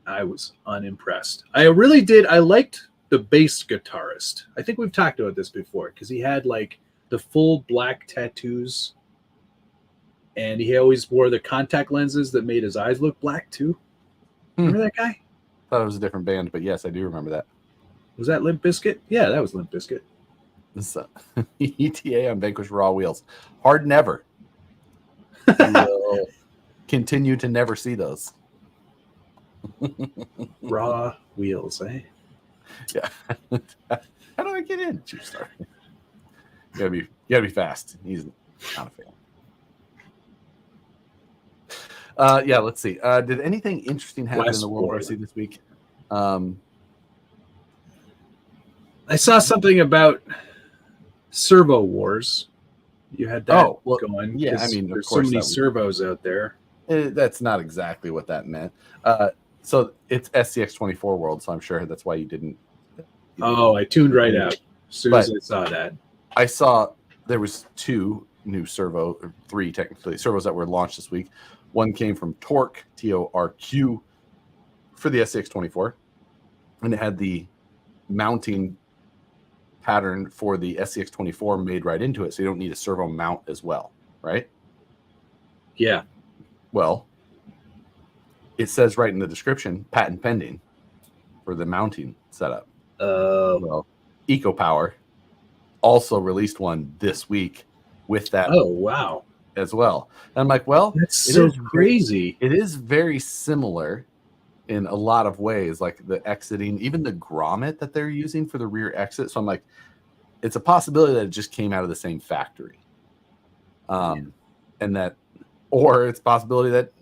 I was unimpressed. I really did. I liked the bass guitarist. I think we've talked about this before because he had like the full black tattoos, and he always wore the contact lenses that made his eyes look black too. Remember that guy? Thought it was a different band, but yes, I do remember that. Was that Limp Bizkit? Yeah, that was Limp Bizkit. ETA on Vanquish Raw Wheels. Hard never. We'll continue to never see those. Raw Wheels, eh? Yeah. How do I get in? You gotta be fast. He's not a fan. Yeah, let's see. Did anything interesting happen in the world of RC this week? I saw something about servo wars. You had that going. Yeah, I mean, there's so many servos out there. That's not exactly what that meant. So it's SCX24 World, so I'm sure that's why you didn't. I tuned right out as soon as I saw that. I saw there was two new three technically servos that were launched this week. One came from Torque, TORQ, for the SCX24, and it had the mounting pattern for the SCX24 made right into it, so you don't need a servo mount as well, right? Yeah. Well, it says right in the description, patent pending for the mounting setup. Well, EcoPower also released one this week with that. Oh, wow. As well. And I'm like, well, that's so crazy. It is very similar in a lot of ways, like the exiting, even the grommet that they're using for the rear exit. So I'm like, it's a possibility that it just came out of the same factory. And that, or it's a possibility that,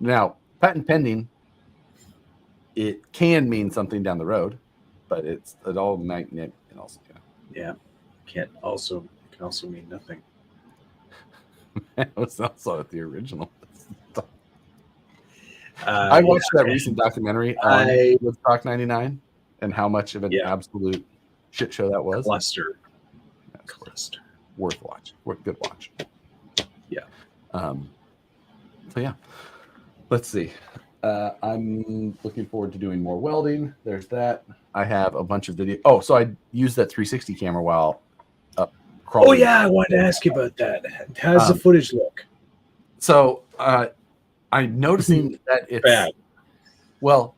now patent pending, it can mean something down the road, but it all might and also, can also mean nothing. It was also at the original. I watched that recent documentary on Woodstock 99 and how much of an absolute shit show that was. Cluster. Worth watch. Good watch. Yeah. So yeah. Let's see. I'm looking forward to doing more welding. There's that. I have a bunch of video. Oh, so I used that 360 camera while up crawling. Oh yeah, I wanted to ask you about that. How does the footage look? So I'm noticing that it's bad. Well,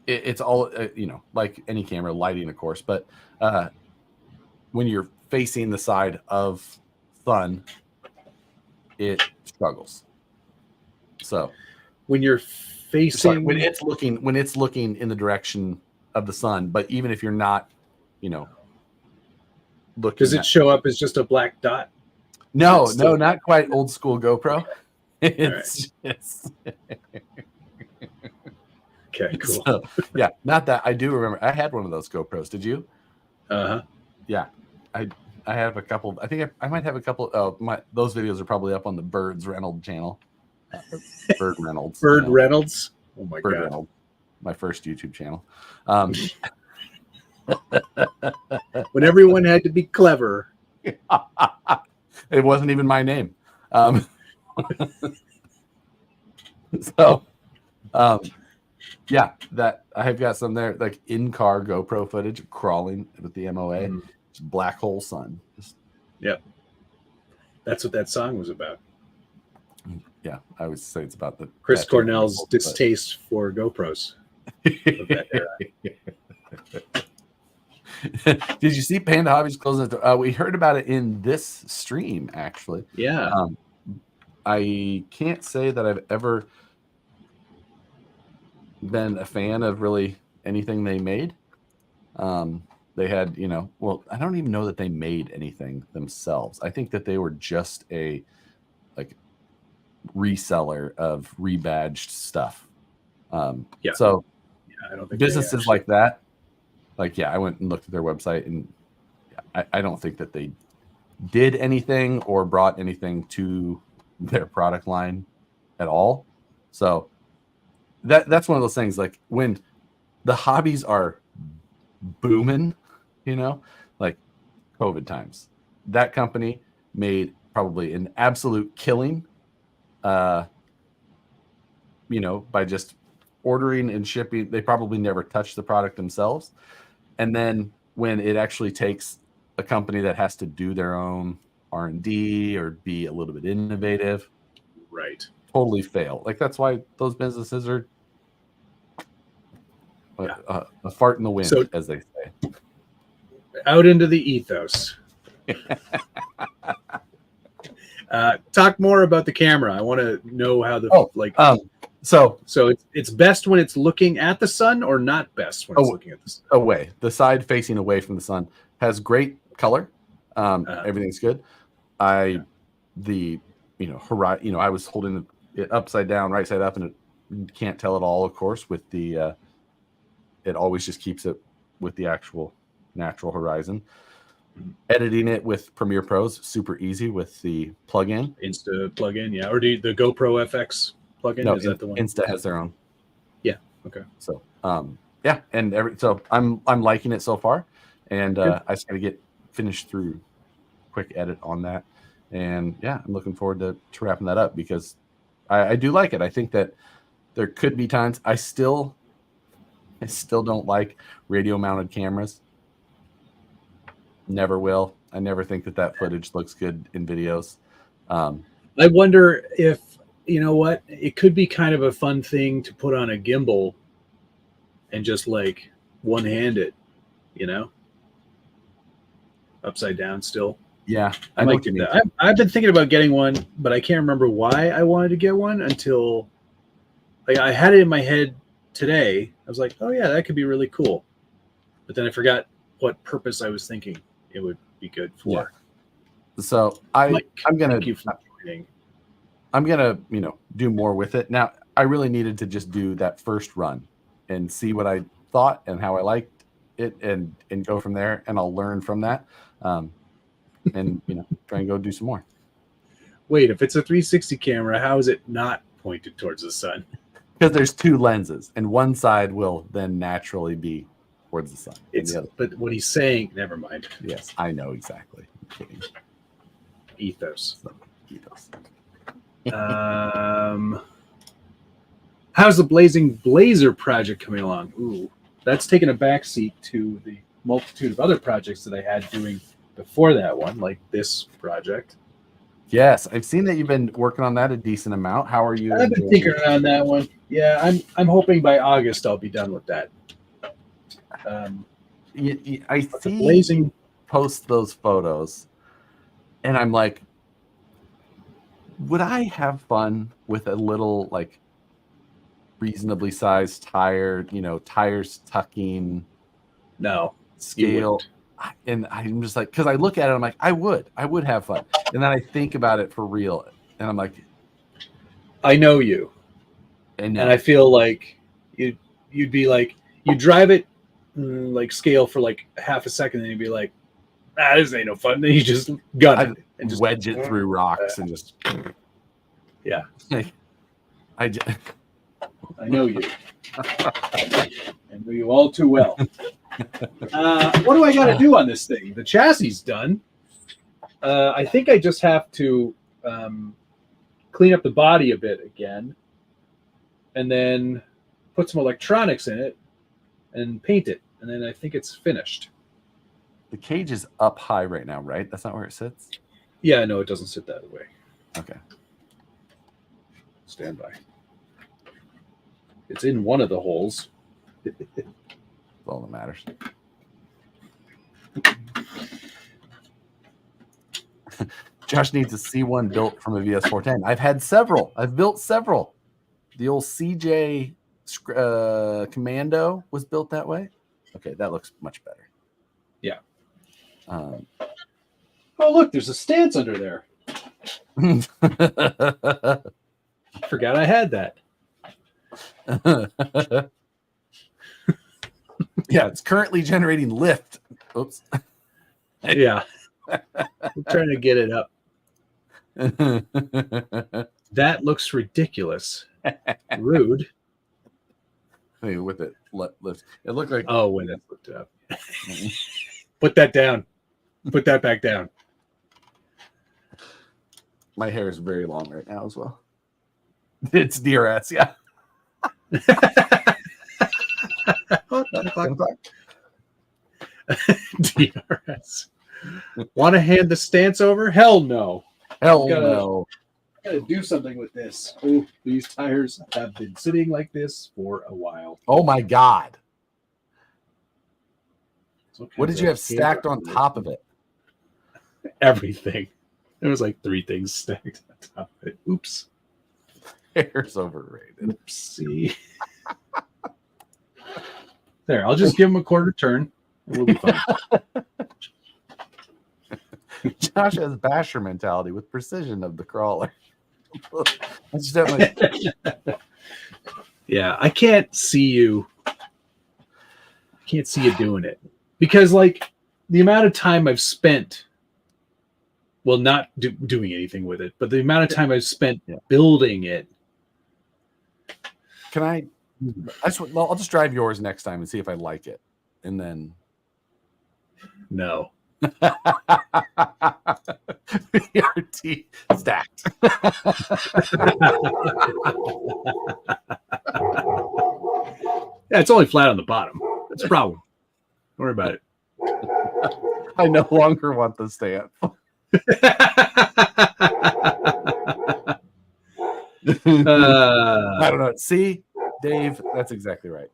it's all like any camera, lighting, of course, but when you're facing the side of sun, it struggles. So when you're facing, when it's looking in the direction of the sun, but even if you're not, looking, does it show up as just a black dot? No, Still- not quite old school GoPro. It's just Okay, cool. so, yeah, not that. I do remember I had one of those GoPros. Did you? Uh-huh. Yeah, I have a couple. I think I might have a couple. Oh, those videos are probably up on the Birds Reynolds channel. Bird Reynolds. Bird Reynolds. Oh my Bird God. Reynolds, my first YouTube channel. When everyone had to be clever. It wasn't even my name. So, yeah, that I have got some there, like in-car GoPro footage of crawling with the MOA. Just black hole sun. Yep. That's what that song was about. Yeah, I always say it's about the Chris tattoo Cornell's people, distaste for GoPros of that era. Did you see Panda Hobbies closing the door? We heard about it in this stream, actually. Yeah. I can't say that I've ever been a fan of really anything they made. They had, well, I don't even know that they made anything themselves. I think that they were just a reseller of rebadged stuff. Yeah. So I don't think businesses like that, I went and looked at their website, and I don't think that they did anything or brought anything to their product line at all. So that's one of those things, like when the hobbies are booming, like COVID times, that company made probably an absolute killing, by just ordering and shipping. They probably never touched the product themselves. And then when it actually takes a company that has to do their own R&D or be a little bit innovative, right, totally fail. Like, that's why those businesses are a fart in the wind, as they say. Out into the ethos. Talk more about the camera. I want to know how so it's best when it's looking at the sun, or not best when it's looking at the sun? Away. The side facing away from the sun has great color. Everything's good. I was holding it upside down, right side up, and you can't tell it all, of course, with the it always just keeps it with the actual natural horizon. Editing it with Premiere Pro is super easy with the plugin. Insta plugin, yeah. Or the GoPro FX plugin? No, is that the one? Insta has their own. Yeah. Okay. So yeah, and so I'm liking it so far, and I just got to get finished through quick edit on that, and yeah, I'm looking forward to wrapping that up, because I do like it. I think that there could be times I still don't like radio mounted cameras. Never will. I never think that footage looks good in videos. I wonder if, it could be kind of a fun thing to put on a gimbal and just one-hand it, upside down still. Yeah, I might do that. I've been thinking about getting one, but I can't remember why I wanted to get one until I had it in my head today. I was like, oh yeah, that could be really cool. But then I forgot what purpose I was thinking it would be good for. Yeah. So I'm gonna do more with it. Now, I really needed to just do that first run and see what I thought and how I liked it, and go from there, and I'll learn from that. And try and go do some more. Wait, if it's a 360 camera, how is it not pointed towards the sun? Because there's two lenses, and one side will then naturally be towards the sun. But what he's saying, never mind. Yes, I know exactly. I'm kidding. Ethos. Ethos. How's the Blazing Blazer project coming along? Ooh, that's taken a backseat to the multitude of other projects that I had doing before that one, like this project. Yes, I've seen that you've been working on that a decent amount. How are you? I've been tinkering on that one. Yeah, I'm hoping by August I'll be done with that. I see Blazing post those photos, and I'm like, would I have fun with a little reasonably sized tire? Tires tucking. No scale. And I'm just like, because I look at it, I'm like, I would have fun. And then I think about it for real, and I'm like, I know you, and I feel like you'd be like, you drive it like scale for like half a second, and you'd be like, this ain't no fun. Then you just gun it and just wedge it through rocks and just yeah. I know you. I know you all too well. What do I got to do on this thing? The chassis is done. I think I just have to clean up the body a bit again, and then put some electronics in it and paint it, and then I think it's finished. The cage is up high right now, right? That's not where it sits? Yeah, no, it doesn't sit that way. Okay. Stand by. It's in one of the holes. That's all that matters. Josh needs a C1 built from a VS410. I've had several. I've built several. The old CJ Commando was built that way. Okay, that looks much better. Yeah. Oh, look, there's a stance under there. Forgot I had that. Yeah, it's currently generating lift. Oops. Yeah. I'm trying to get it up. That looks ridiculous. Rude. Hey, with it lift. It looked like when it flipped up. Put that down. Put that back down. My hair is very long right now as well. It's DRS, yeah. What the fuck? DRS. Want to hand the stance over? Hell no. No. Gotta do something with this. Oh, these tires have been sitting like this for a while. Oh my God. What did you have stacked on top of it? Everything. There was like 3 things stacked on top of it. Oops. Hair's overrated. Oopsie. There, I'll just give him a quarter turn and we'll be fine. Josh has Basher mentality with precision of the crawler. That's definitely... Yeah, I can't see you doing it because like the amount of time I've spent, well, not doing anything with it, but the amount of time I've spent building it. Can I'll just drive yours next time and see if I like it, and then no. BRT stacked. Yeah, it's only flat on the bottom. That's a problem. Don't worry about it. I no longer want the stamp. I don't know. See, Dave, that's exactly right.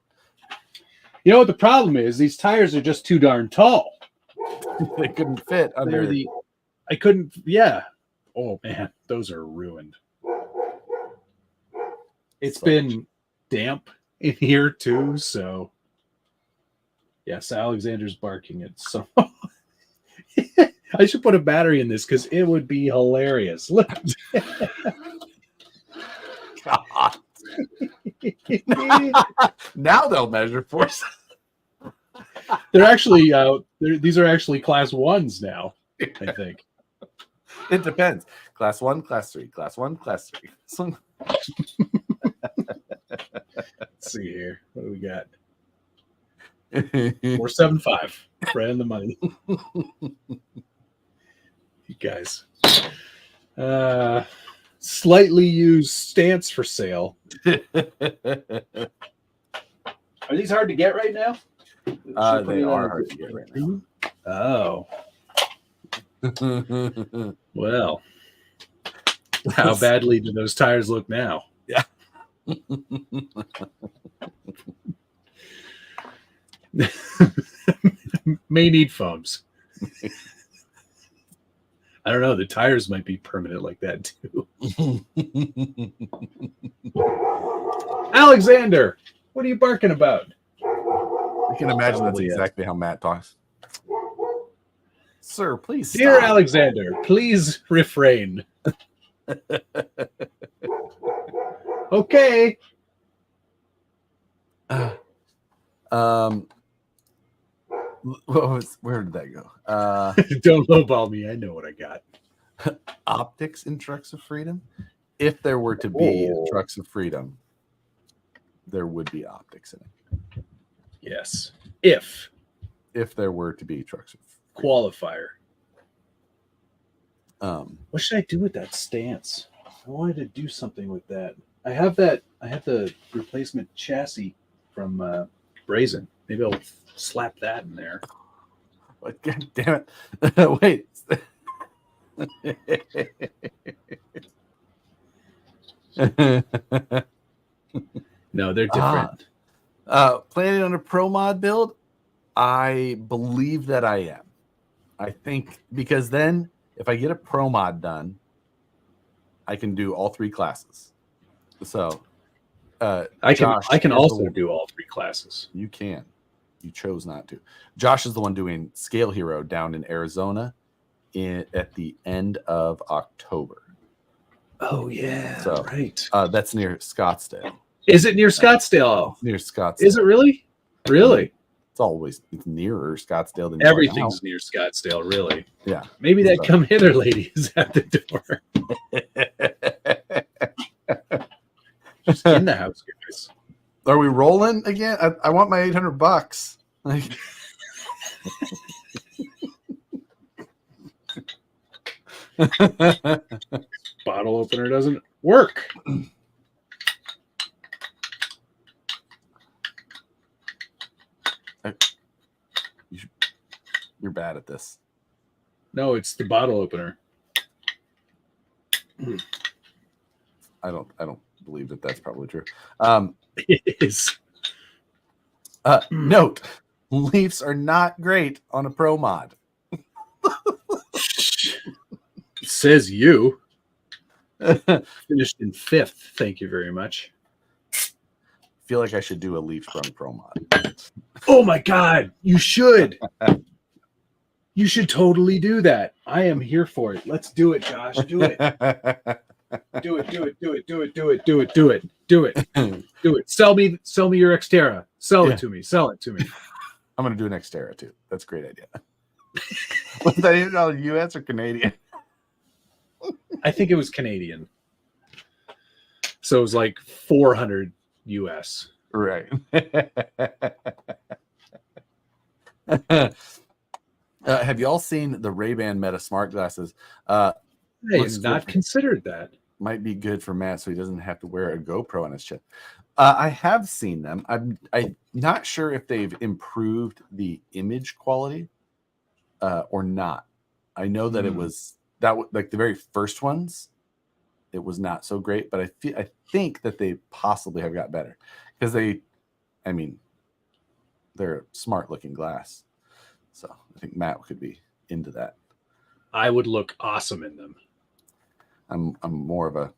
You know what the problem is? These tires are just too darn tall. They couldn't fit under I couldn't. Yeah. Oh man, those are ruined. It's been damp in here too, so yes, Alexander's barking at some. I should put a battery in this because it would be hilarious. Look. God. Now they'll measure force. They're actually these are actually class 1s now, I think. It depends. Class 1, class 3, class 1, class 3. Let's see here. What do we got? 475. Right on the money. You guys. Slightly used stance for sale. Are these hard to get right now? They are hard to get right now. Oh. Well, how badly do those tires look now? Yeah. May need foams. I don't know. The tires might be permanent like that too. Alexander, what are you barking about? I can imagine that's exactly how Matt talks. Sir, please Dear stop. Alexander, please refrain. Okay. Where did that go? Don't lowball me. I know what I got. Optics in Trucks of Freedom. If there were to be Trucks of Freedom, there would be optics in it. Yes. If there were to be Trucks of Freedom. Qualifier. What should I do with that stance? I wanted to do something with that. I have the replacement chassis from Brazen. Maybe I'll slap that in there. What? God damn it. Wait. No, they're different. Planning on a pro mod build? I believe that I am. I think because then if I get a pro mod done, I can do all 3 classes. So I can also do all 3 classes. You can. You chose not to. Josh is the one doing Scale Hero down in Arizona at the end of October. Oh yeah, so right. That's near Scottsdale. Is it near Scottsdale? Near Scottsdale. Is it really? Really? It's nearer Scottsdale than everything's near Scottsdale, really. Yeah. Maybe that come hither lady is at the door. Just in the house, guys. Are we rolling again? I want my $800. Like... Bottle opener doesn't work. You're bad at this. No, it's the bottle opener. I don't believe that that's probably true. It is. Note: Leafs are not great on a pro mod. Says you. Finished in 5th. Thank you very much. Feel like I should do a Leaf Sprung pro mod. Oh my God, you should. You should totally do that. I am here for it. Let's do it, Josh. Do it. Do it. Sell me your Xterra. Sell it to me. I'm gonna do an Xterra too. That's a great idea. Was that even US or Canadian? I think it was Canadian. So it was like 400 US. Right. Have you all seen the Ray-Ban Meta smart glasses? I have not considered that. Might be good for Matt so he doesn't have to wear a GoPro on his chest. I have seen them. I'm not sure if they've improved the image quality or not. I know that it was like the very first ones, it was not so great, but I think that they possibly have got better because they're a smart looking glass. So I think Matt could be into that. I would look awesome in them. I'm more of a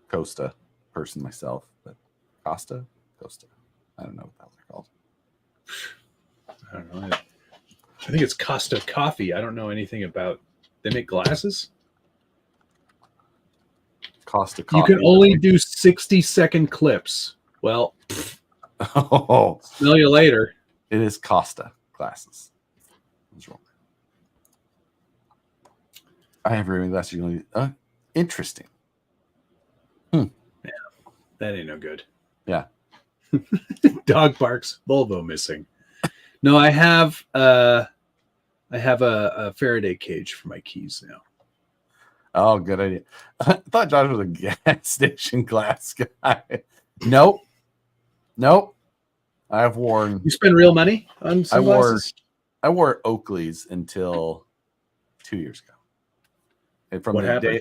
Costa person myself, but Costa. I don't know what the hell they're called. I don't know. I think it's Costa Coffee. I don't know anything about. They make glasses. Costa Coffee. You can only do 60-second clips. Well, smell you later. It is Costa glasses. What's wrong? I have reading glasses. Interesting. Yeah, that ain't no good. Yeah. Dog barks. Volvo missing. No, I have a Faraday cage for my keys now. Oh, good idea. I thought Josh was a gas station glass guy. Nope. I've worn. You spend real money on sunglasses? I wore Oakley's until 2 years ago. And from what happened?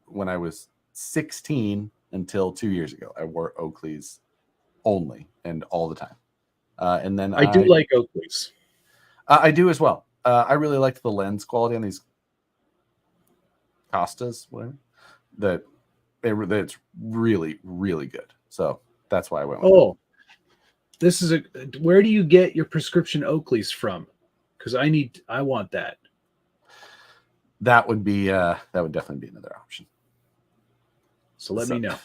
When I was 16 until 2 years ago, I wore Oakley's only and all the time. And then I do like Oakley's. I do as well. I really liked the lens quality on these Costas, whatever. It's really, really good. So that's why I went with it. This is where do you get your prescription Oakley's from? Because I want that. That would definitely be another option. So let me know.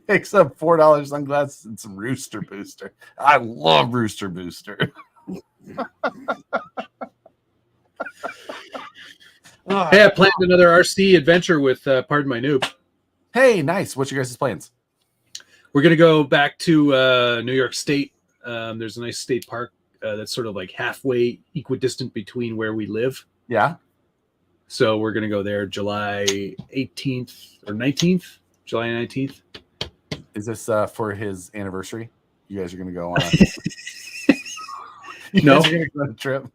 Picks up $4 sunglasses and some Rooster Booster. I love Rooster Booster. Hey, I planned another RC adventure with Pardon My Noob. Hey, nice. What's your guys' plans? We're going to go back to New York State. There's a nice state park that's sort of like halfway equidistant between where we live. Yeah. So we're going to go there July 18th or 19th. July 19th. Is this for his anniversary? You guys are going to go on No. You're going to go on a trip?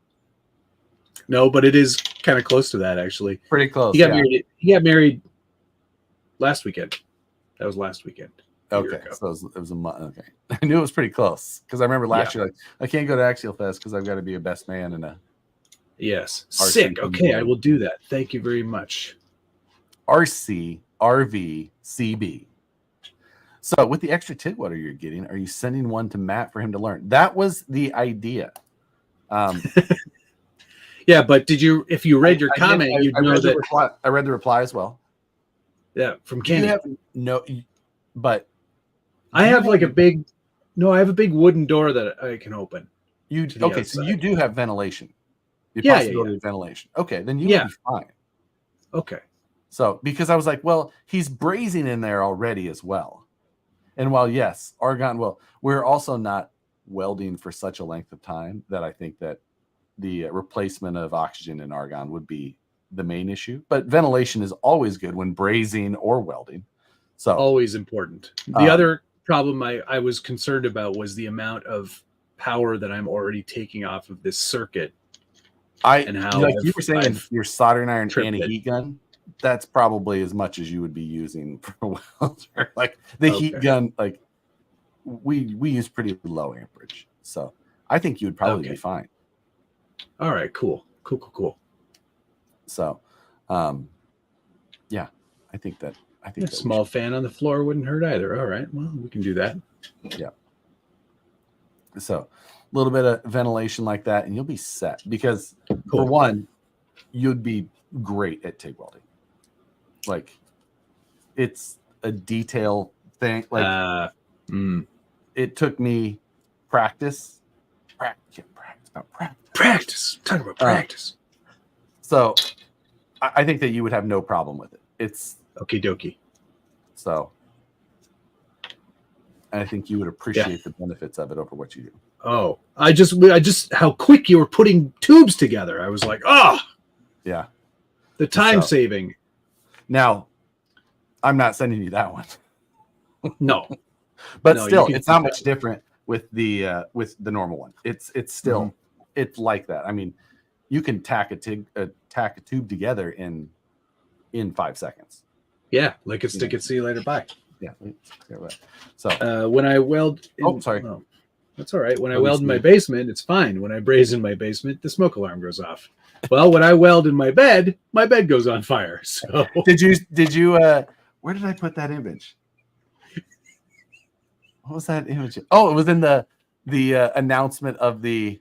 No, but it is kind of close to that, actually. Pretty close. He got married last weekend. That was last weekend. Okay, so it was a month. Okay, I knew it was pretty close because I remember last year, like, I can't go to Axial Fest because I've got to be a best man in a. Yes, RC sick. Okay, I will do that. Thank you very much. RC, RV, CB. So with the extra Tigwater you're getting, are you sending one to Matt for him to learn? That was the idea. Yeah, but if you read your comment, you'd know that. I read the reply as well. Yeah, from Kenny. But I have like a big wooden door that I can open. Okay, so you do have ventilation. The Yeah. possibility of ventilation. Okay, then you would be fine. Okay. So because I was like, well, he's brazing in there already as well. And while yes, argon, well, we're also not welding for such a length of time that I think that the replacement of oxygen in argon would be the main issue. But ventilation is always good when brazing or welding. So always important. The other problem I was concerned about was the amount of power that I'm already taking off of this circuit. And how, like you were saying, your soldering iron and a heat gun, that's probably as much as you would be using for a welder. Like the heat gun, like we use pretty low amperage. So I think you would probably be fine. All right, cool. So yeah, I think that a small fan on the floor wouldn't hurt either. All right, well, we can do that. Yeah. So a little bit of ventilation like that, and you'll be set. Because for one, you'd be great at TIG welding. Like, it's a detail thing. Like, it took me practice. Practice. Talk about practice. So I think that you would have no problem with it. It's okie dokie. So I think you would appreciate the benefits of it over what you do. Oh, I just how quick you were putting tubes together. I was like, yeah, the time saving. Now, I'm not sending you that one. No, but still, it's not much different with the normal one. It's still it's like that. I mean, you can tack a tube together in 5 seconds. Yeah, like a stick it. See you later. Bye. Yeah. So when I weld, sorry. Oh, that's all right. When I weld in my basement, it's fine. When I braze in my basement, the smoke alarm goes off. Well, when I weld in my bed goes on fire. So did you where did I put that image? What was that image? Oh, it was in the announcement of the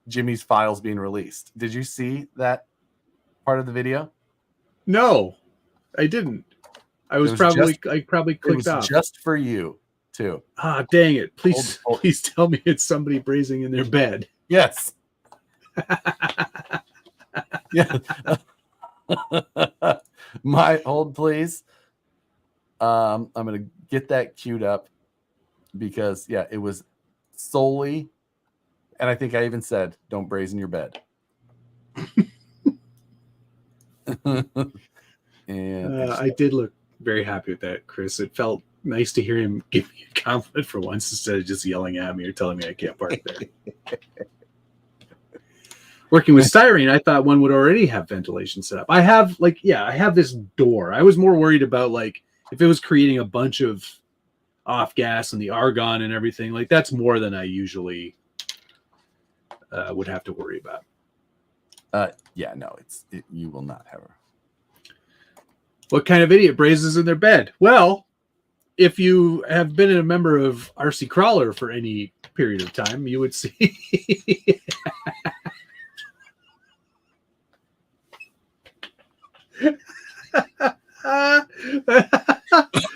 Jimmy's files being released. Did you see that part of the video? No, I didn't. I probably clicked off. Just for you too. Ah, dang it. Please tell me it's somebody brazing in their bed. Yes. Yeah. Hold please. I'm gonna get that queued up because it was solely, and I think I even said, don't braze in your bed. And I did look very happy with that, Chris. It felt nice to hear him give me a compliment for once instead of just yelling at me or telling me I can't park there. Working with styrene, I thought one would already have ventilation set up. I have this door. I was more worried about like if it was creating a bunch of off gas and the argon and everything. Like that's more than I usually would have to worry about. You will not have her. What kind of idiot brazes in their bed? Well, if you have been a member of RC Crawler for any period of time, you would see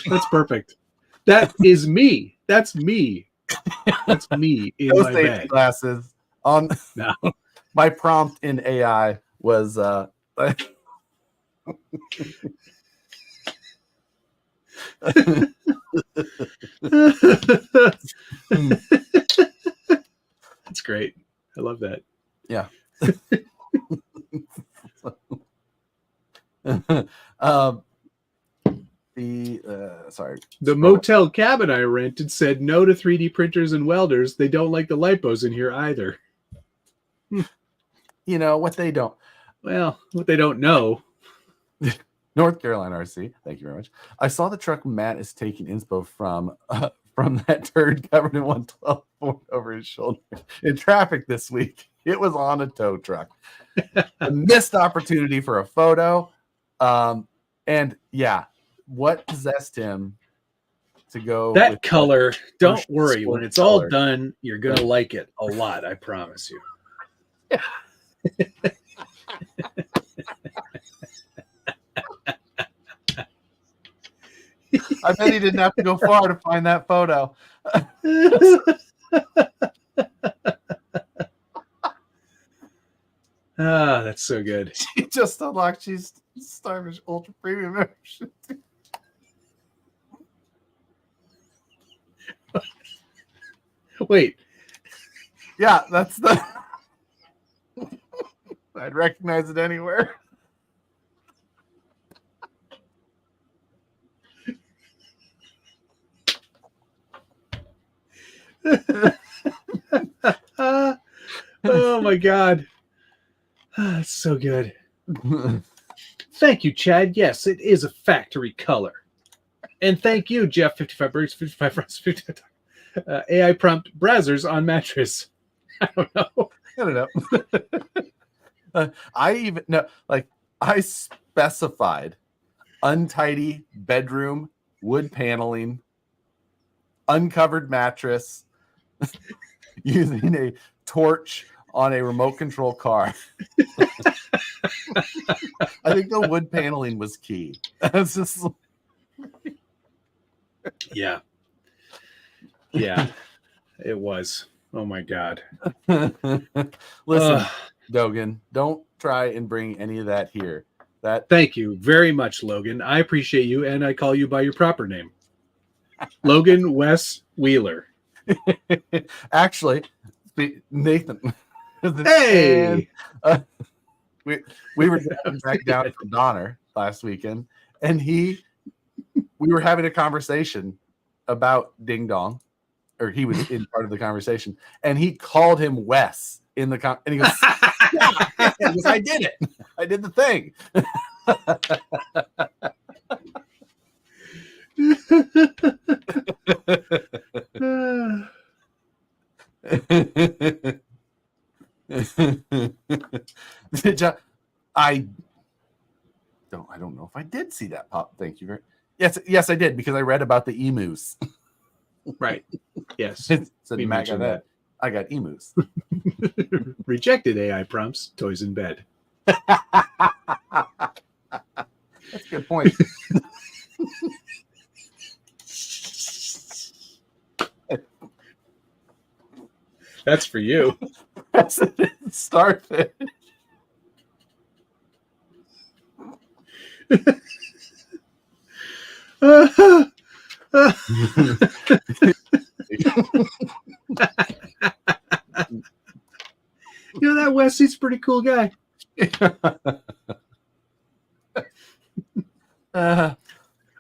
That's perfect. That is me. That's me. That's me in No my safety bed. glasses. On No. my prompt in AI was That's great. I love that. yeah. Sorry. The motel cabin I rented said no to 3D printers and welders. They don't like the lipos in here either. You know what they don't. Well, what they don't know. North Carolina RC. Thank you very much. I saw the truck Matt is taking inspo from that turd covered in 112 over his shoulder in traffic this week. It was on a tow truck. A missed opportunity for a photo. And yeah, what possessed him to go That with color, don't worry. sport When it's all color? done, you're going to like it a lot. I promise you. Yeah. I bet he didn't have to go far to find that photo. Ah, that's so good. She just unlocked she's Starfish Ultra Premium membership. Wait. Yeah, that's the I'd recognize it anywhere. Oh my God. That's so good. Thank you, Chad. Yes, it is a factory color. And thank you, Jeff, 55 Birds, 55 Runs, 55 AI prompt browsers on mattress. I don't know. I don't know. I specified untidy bedroom, wood paneling, uncovered mattress, using a torch on a remote control car. I think the wood paneling was key. It's just Yeah. Yeah, it was. Oh my God. Listen, Dogan, don't try and bring any of that here. Thank you very much, Logan. I appreciate you, and I call you by your proper name. Logan Wes Wheeler. Actually, Nathan. Hey! And, we were back down from Donner last weekend, and we were having a conversation about Ding Dong, or he was in part of the conversation, and he called him Wes in the and he goes, yeah. He goes, I did it. I did the thing. I don't know if I did see that pop. Thank you very yes I did, because I read about the emus. Right. Yes. So Matt got that. I got emus. Rejected AI prompts, toys in bed. That's a good point. That's for you. President Starfish. You know, that Wes, he's a pretty cool guy.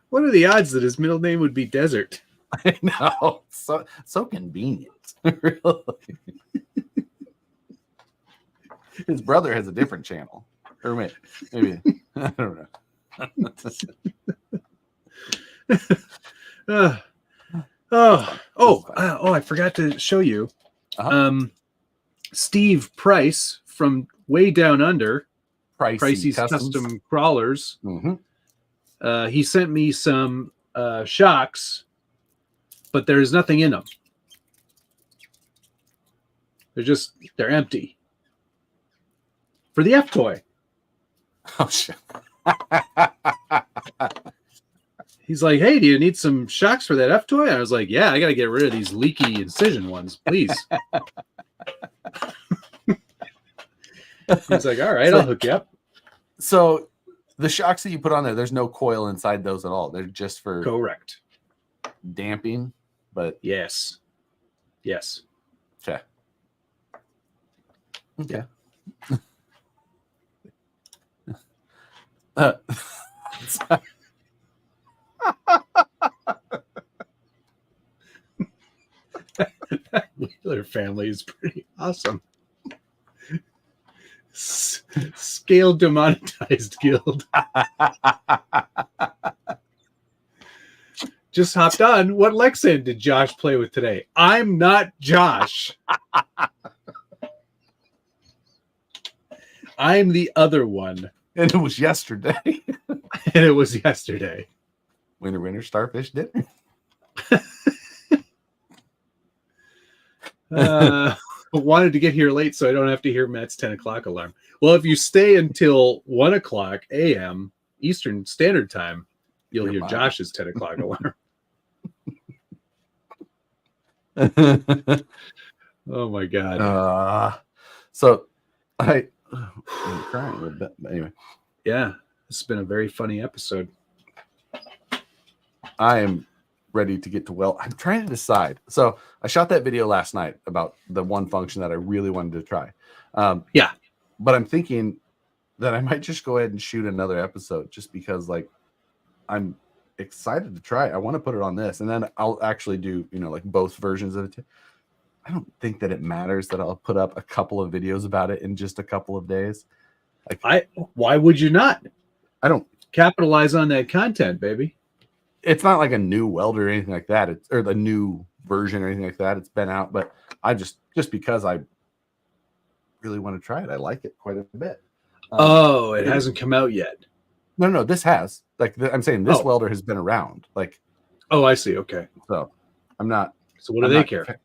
What are the odds that his middle name would be Desert? I know. So convenient. Really. His brother has a different channel. Or maybe I don't know. I forgot to show you. Steve Price from way down under, Pricey's Custom Crawlers. Mm-hmm. He sent me some shocks, but there's nothing in them. They're empty. For the F toy. Oh shit. He's like, hey, do you need some shocks for that F toy? I was like, yeah, I got to get rid of these leaky incision ones, please. He's like, all right, I'll hook you up. So the shocks that you put on there, there's no coil inside those at all. They're just for Correct. Damping, but Yes. okay. Okay. Wheeler family is pretty awesome. Scale demonetized guild. Just hopped on. What Lexan did Josh play with today? I'm not Josh. I'm the other one. And it was yesterday. And it was yesterday. Winter, starfish dinner. Wanted to get here late so I don't have to hear Matt's 10 o'clock alarm. Well, if you stay until 1 o'clock a.m. Eastern Standard Time, you'll hear Josh's 10 o'clock alarm. Oh my God. So I'm crying a little bit, but anyway. Yeah, it's been a very funny episode. I am ready to get to I'm trying to decide. So I shot that video last night about the one function that I really wanted to try. Yeah. But I'm thinking that I might just go ahead and shoot another episode just because like I'm excited to try it. I want to put it on this and then I'll actually do, like both versions of it. I don't think that it matters that I'll put up a couple of videos about it in just a couple of days. Like why would you not? I don't capitalize on that content, baby. It's not like a new welder or anything like that. It's or the new version or anything like that. It's been out, but I just because I really want to try it. I like it quite a bit. It hasn't come out yet. No, this has. I'm saying this welder has been around. Oh, I see. Okay. So I'm not. So what do they care?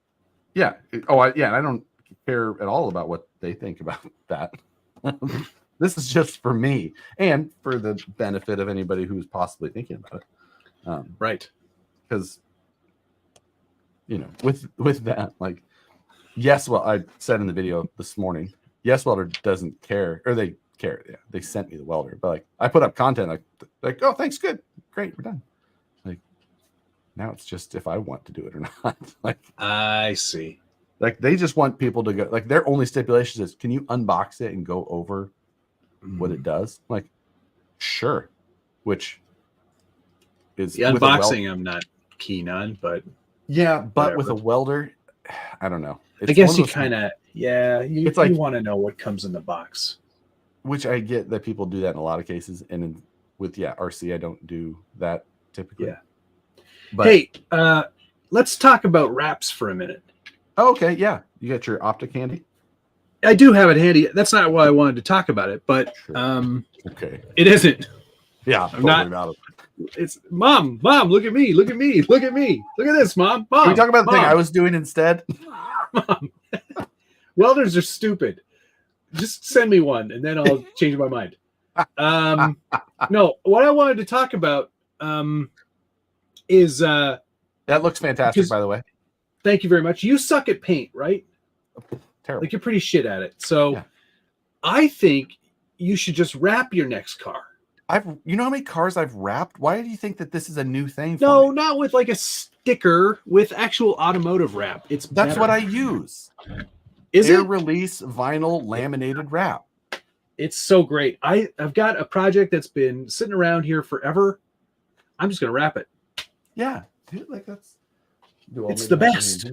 Yeah. I don't care at all about what they think about that. This is just for me and for the benefit of anybody who's possibly thinking about it. Right. Because, with that, yes, well, I said in the video this morning, yes, welder doesn't care, or they care. Yeah, they sent me the welder, but I put up content oh, thanks, good, great, we're done. Now it's just if I want to do it or not. I see. They just want people to go. Their only stipulations is, can you unbox it and go over what it does? Sure. Which is the unboxing I'm not keen on, but yeah, but with a welder, I don't know. I guess you kind of you want to know what comes in the box. Which I get that people do that in a lot of cases, and with RC, I don't do that typically. Yeah. But hey, let's talk about wraps for a minute. Oh, okay, yeah. You got your optic handy? I do have it handy. That's not why I wanted to talk about it, but sure. Okay. It isn't. Yeah, I'm not. It's mom, look at me, look at this, mom. Can we talk about the thing I was doing instead? Mom. Welders are stupid. Just send me one and then I'll change my mind. No, what I wanted to talk about is that looks fantastic, by the way. Thank you very much. You suck at paint, right? Terrible. You're pretty shit at it. So yeah. I think you should just wrap your next car. You know how many cars I've wrapped? Why do you think that this is a new thing for me? Not with a sticker, with actual automotive wrap. That's better. What I use. Is Air it? Release vinyl laminated wrap. It's so great. I've got a project that's been sitting around here forever. I'm just gonna wrap it. Yeah, dude, that's. It's the best.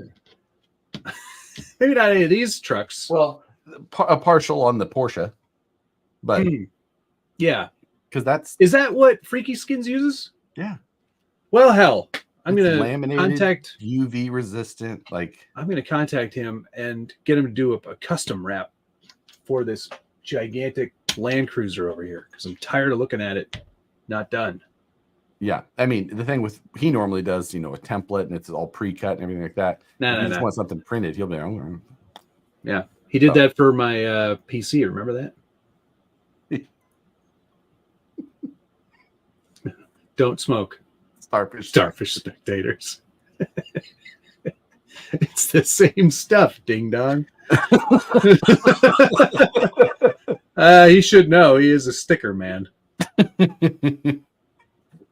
Maybe not any of these trucks. Well, a partial on the Porsche, but yeah, because is that what Freaky Skins uses? Yeah. Well, hell, I'm gonna contact UV resistant. I'm gonna contact him and get him to do a custom wrap for this gigantic Land Cruiser over here because I'm tired of looking at it not done. Yeah, I mean the thing with he normally does a template and it's all pre-cut and everything like that. No, he just wants something printed. He'll be like, oh. Yeah, he did that for my PC. Remember that? Don't smoke. Starfish spectators. It's the same stuff, ding dong. He should know. He is a sticker man.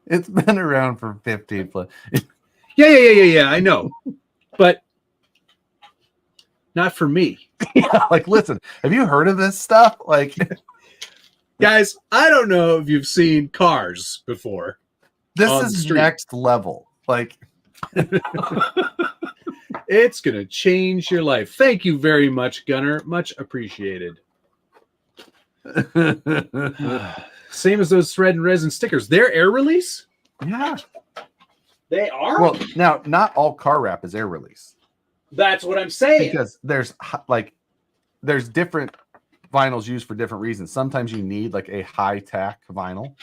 It's been around for 15 plus. Yeah. I know, but not for me. Yeah, like, listen, have you heard of this stuff? Like, guys, I don't know if you've seen Cars before. this is next level. Like, it's gonna change your life. Thank you very much, Gunner. Much appreciated. Same as those thread and resin stickers. They're air release? Yeah. They are? Well, now, not all car wrap is air release. That's what I'm saying. Because there's different vinyls used for different reasons. Sometimes you need like a high tack vinyl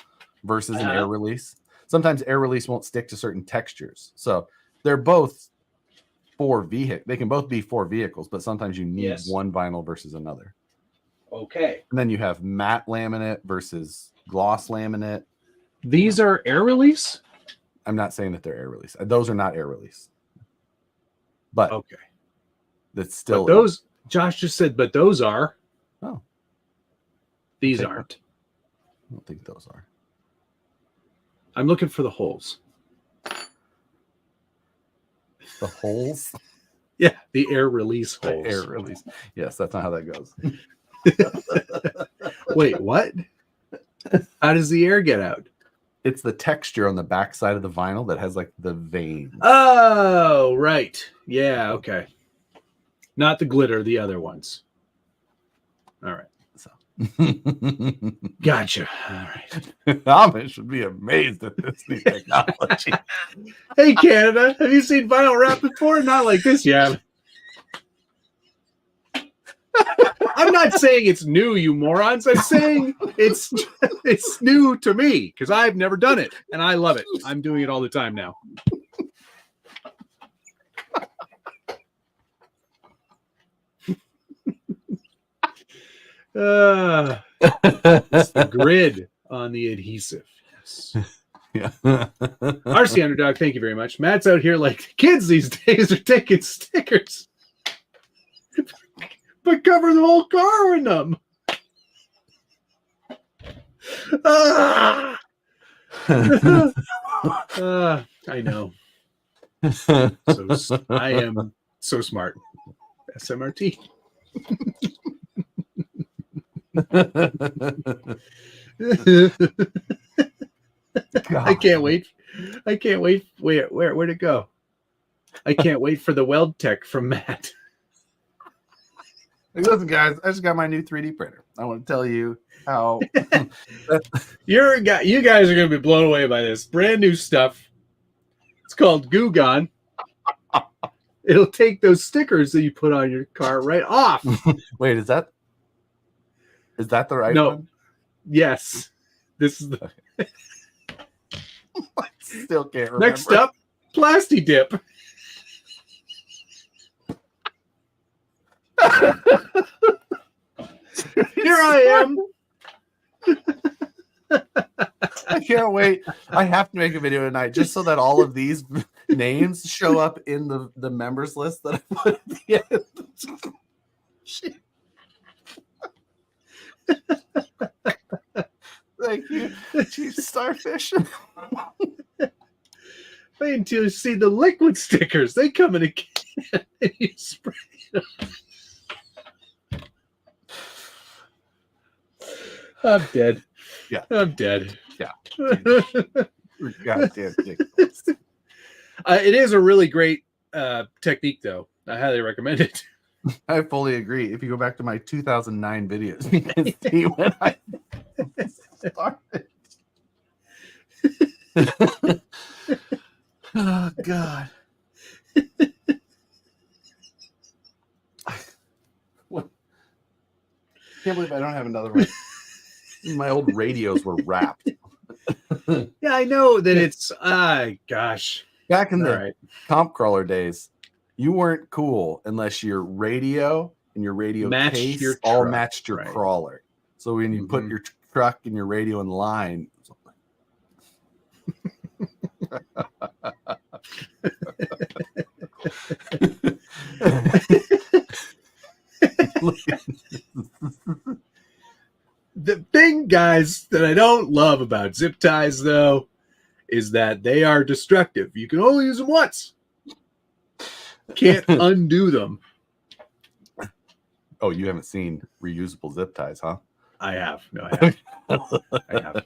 versus an air release. Sometimes air release won't stick to certain textures. So they're both for vehicle. They can both be for vehicles, but sometimes you need one vinyl versus another. Okay. And then you have matte laminate versus gloss laminate. These are air release? I'm not saying that they're air release. Those are not air release. But okay. That's still but those Josh just said, but those are. Oh. These aren't. I don't think those are. I'm looking for the holes. The holes? Yeah, the air release holes. The air release. Yes, that's not how that goes. Wait, what? How does the air get out? It's the texture on the back side of the vinyl that has like the veins. Oh, right. Yeah, okay. Not the glitter, the other ones. All right. So gotcha. All right. Amish should be amazed at this new technology. Hey, Canada, have you seen vinyl wrap before? Not like this, yeah. I'm not saying it's new, you morons. I'm saying it's new to me because I've never done it and I love it. I'm doing it all the time now. It's the grid on the adhesive. Yes. Yeah. RC Underdog, thank you very much. Matt's out here like kids these days are taking stickers. But cover the whole car in them. I know. I am so smart. SMRT. I can't wait. Where'd it go? I can't wait for the weld tech from Matt. Listen, guys, I just got my new 3D printer. I want to tell you how you guys are going to be blown away by this brand new stuff. It's called Goo Gone. It'll take those stickers that you put on your car right off. Wait, is that the right one? Yes. This is the I still can't remember. Next up, Plasti Dip. Here I am. I can't wait. I have to make a video tonight just so that all of these names show up in the members list that I put at the end. Thank you, Chief Starfish. Wait until you see the liquid stickers. They come in a can and you spray them. I'm dead. Yeah. I'm dead. Yeah. Goddamn ridiculous. It is a really great technique, though. I highly recommend it. I fully agree. If you go back to my 2009 videos, you can see when I started. Oh, God. What? Can't believe I don't have another one. My old radios were wrapped. Yeah, I know that it's gosh. Back in the comp crawler days, you weren't cool unless your radio and your radio case all matched your crawler. So when you put your truck and your radio in line, The thing, guys, that I don't love about zip ties, though, is that they are destructive. You can only use them once. Can't undo them. Oh, you haven't seen reusable zip ties, huh? I have. No, I have. I have.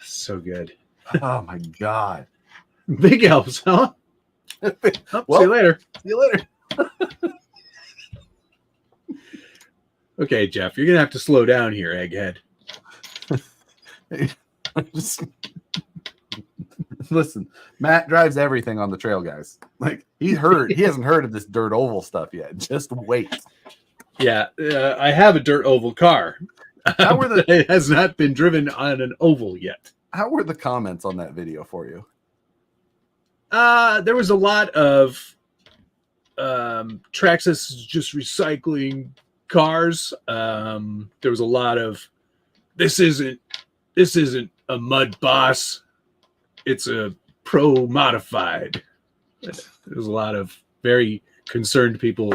So good. Oh my God. Big helps, huh? Oh, Well, see you later. See you later. Okay, Jeff, you're going to have to slow down here, egghead. Listen, Matt drives everything on the trail, guys. Like he hasn't heard of this dirt oval stuff yet. Just wait. Yeah, I have a dirt oval car. How were the It has not been driven on an oval yet. How were the comments on that video for you? There was a lot of Traxxas is just recycling cars. There was a lot of this isn't a mud boss. It's a pro modified. There's a lot of very concerned people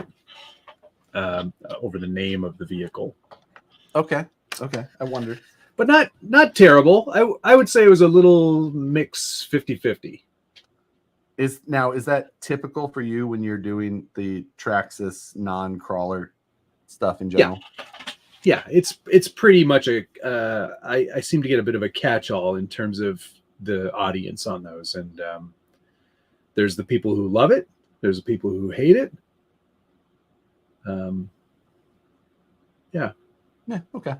over the name of the vehicle. Okay. I wondered. But not terrible. I would say it was a little mix 50-50. Is that typical for you when you're doing the Traxxas non-crawler stuff in general? Yeah, it's pretty much I seem to get a bit of a catch-all in terms of the audience on those, and there's the people who love it, there's the people who hate it. Yeah, okay.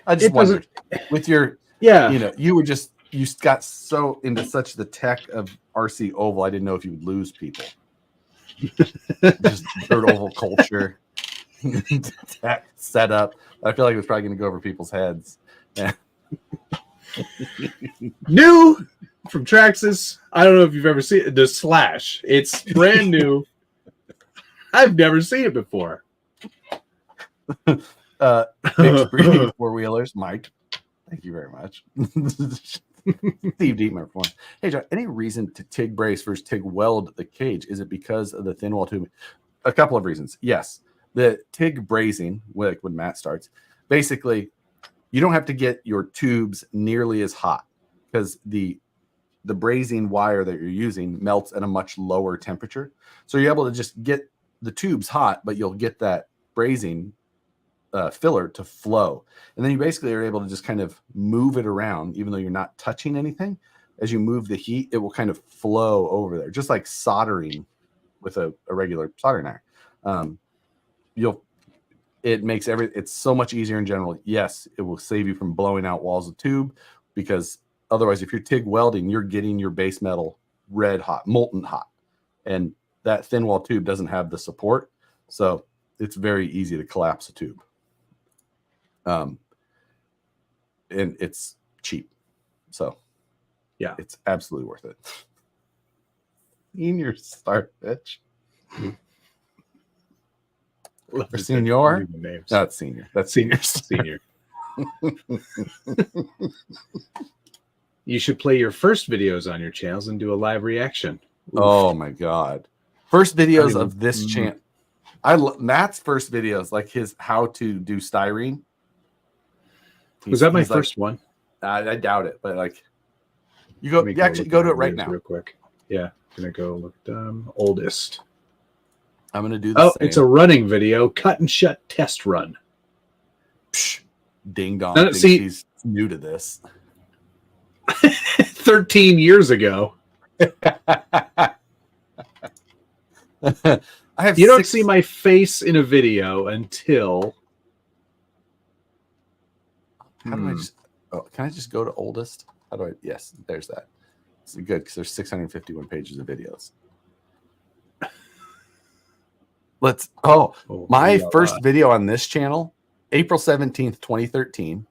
I just wondered with your you got so into such the tech of RC oval, I didn't know if you would lose people. Just dirt oval culture. Tech setup. I feel like it was probably going to go over people's heads. Yeah. New from Traxxas. I don't know if you've ever seen it. The Slash. It's brand new. I've never seen it before. Mixed breeding four-wheelers. Mike, thank you very much. Steve Dietmar for Hey John, any reason to TIG brace versus TIG weld the cage? Is it because of the thin wall tubing? A couple of reasons. Yes. The TIG brazing, like when Matt starts, basically you don't have to get your tubes nearly as hot because the brazing wire that you're using melts at a much lower temperature. So you're able to just get the tubes hot, but you'll get that brazing filler to flow. And then you basically are able to just kind of move it around, even though you're not touching anything. As you move the heat, it will kind of flow over there, just like soldering with a regular soldering iron. It makes it's so much easier in general. Yes, it will save you from blowing out walls of tube, because otherwise, if you're TIG welding, you're getting your base metal red hot, molten hot, and that thin wall tube doesn't have the support, so it's very easy to collapse a tube. And it's cheap, so yeah, it's absolutely worth it. In your start, bitch. Or senior? That's senior. That's senior. Senior. You should play your first videos on your channels and do a live reaction. Oof. Oh my God. First videos of this channel. Matt's first videos, like his how to do styrene. Was that my first one? I doubt it, but like you go to it right now. Real quick. Yeah. I'm gonna go look oldest. I'm going to do this. It's a running video, cut and shut test run. Psh, ding dong. Thinks he's new to this. 13 years ago. I have you don't see my face in a video until. How do I just? Oh, can I just go to oldest? How do I? Yes, there's that. It's good because there's 651 pages of videos. My first video on this channel, April 17th, 2013.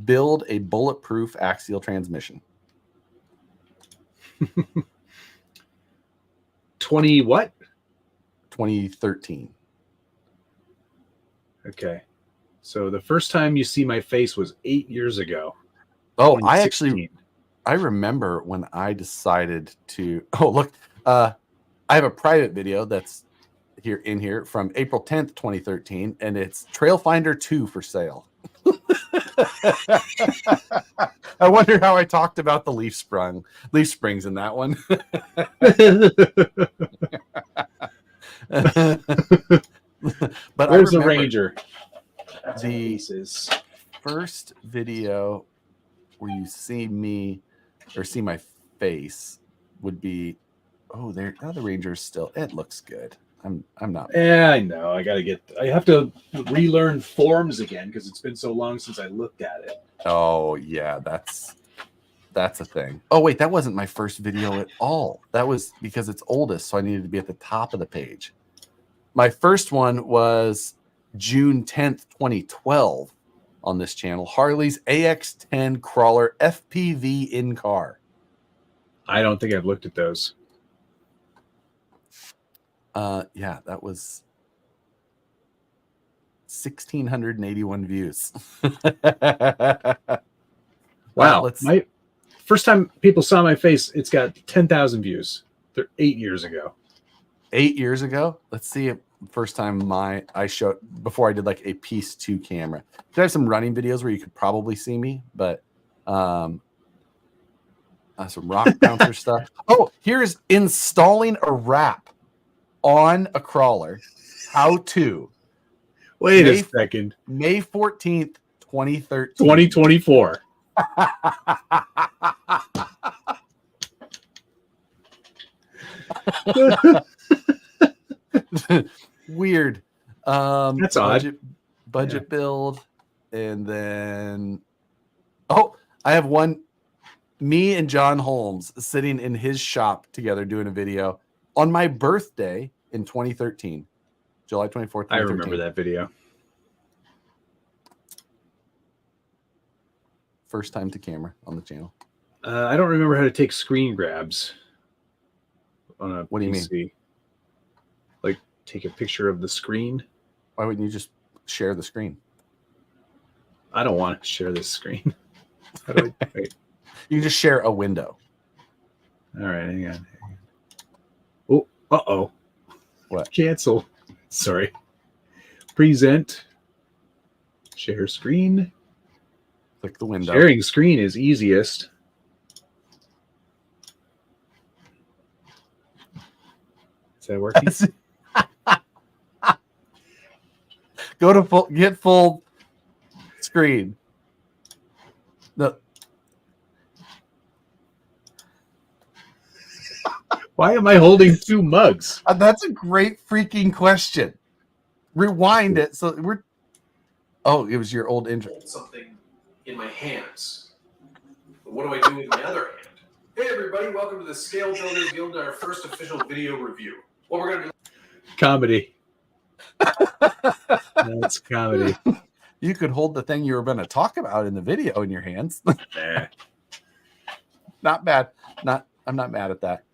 Build a bulletproof axial transmission. 20 what? 2013. Okay. So the first time you see my face was 8 years ago. Oh, 2016. I remember when I decided to. Oh, look, I have a private video that's here from April 10th, 2013, and it's Trailfinder 2 for sale. I wonder how I talked about the leaf springs in that one. But Where's the I remember Ranger? the first video where you see me or see my face would be, oh, there. Oh, the Ranger's still. It looks good. I'm not. Yeah, I know. I have to relearn forms again because it's been so long since I looked at it. Oh yeah, that's a thing. Oh wait, that wasn't my first video at all. That was because it's oldest, so I needed to be at the top of the page. My first one was June 10th, 2012 on this channel. Harley's AX10 crawler FPV in car. I don't think I've looked at those. Yeah, that was 1,681 views. Wow. My first time people saw my face, it's got 10,000 views. They're 8 years ago. 8 years ago? Let's see if first time I showed before I did like a piece 2 camera. I have some running videos where you could probably see me, but some rock bouncer stuff. Oh, here's installing a wrap on a crawler. How to. Wait a second. May 14th, 2013. 2024. Weird. That's odd. Budget build. And then I have one, me and John Holmes sitting in his shop together doing a video on my birthday in 2013, July 24th, 2013. I remember that video. First time to camera on the channel. I don't remember how to take screen grabs on a What do you PC. mean? Like take a picture of the screen? Why wouldn't you just share the screen? I don't want to share this screen. How do I wait? You can just share a window. All right, hang on. Oh, uh-oh. What? Cancel. Sorry. Present. Share screen. Click the window. Sharing screen is easiest. Is that working? Go to get full screen. No. Why am I holding 2 mugs? That's a great freaking question. Rewind it. So we're. Oh, it was your old intro. Something in my hands. But what do I do with my other hand? Hey everybody, welcome to the Scale Builders Guild, our first official video review. What we're gonna do. Comedy. That's comedy. You could hold the thing you were going to talk about in the video in your hands. Nah. Not bad. I'm not mad at that.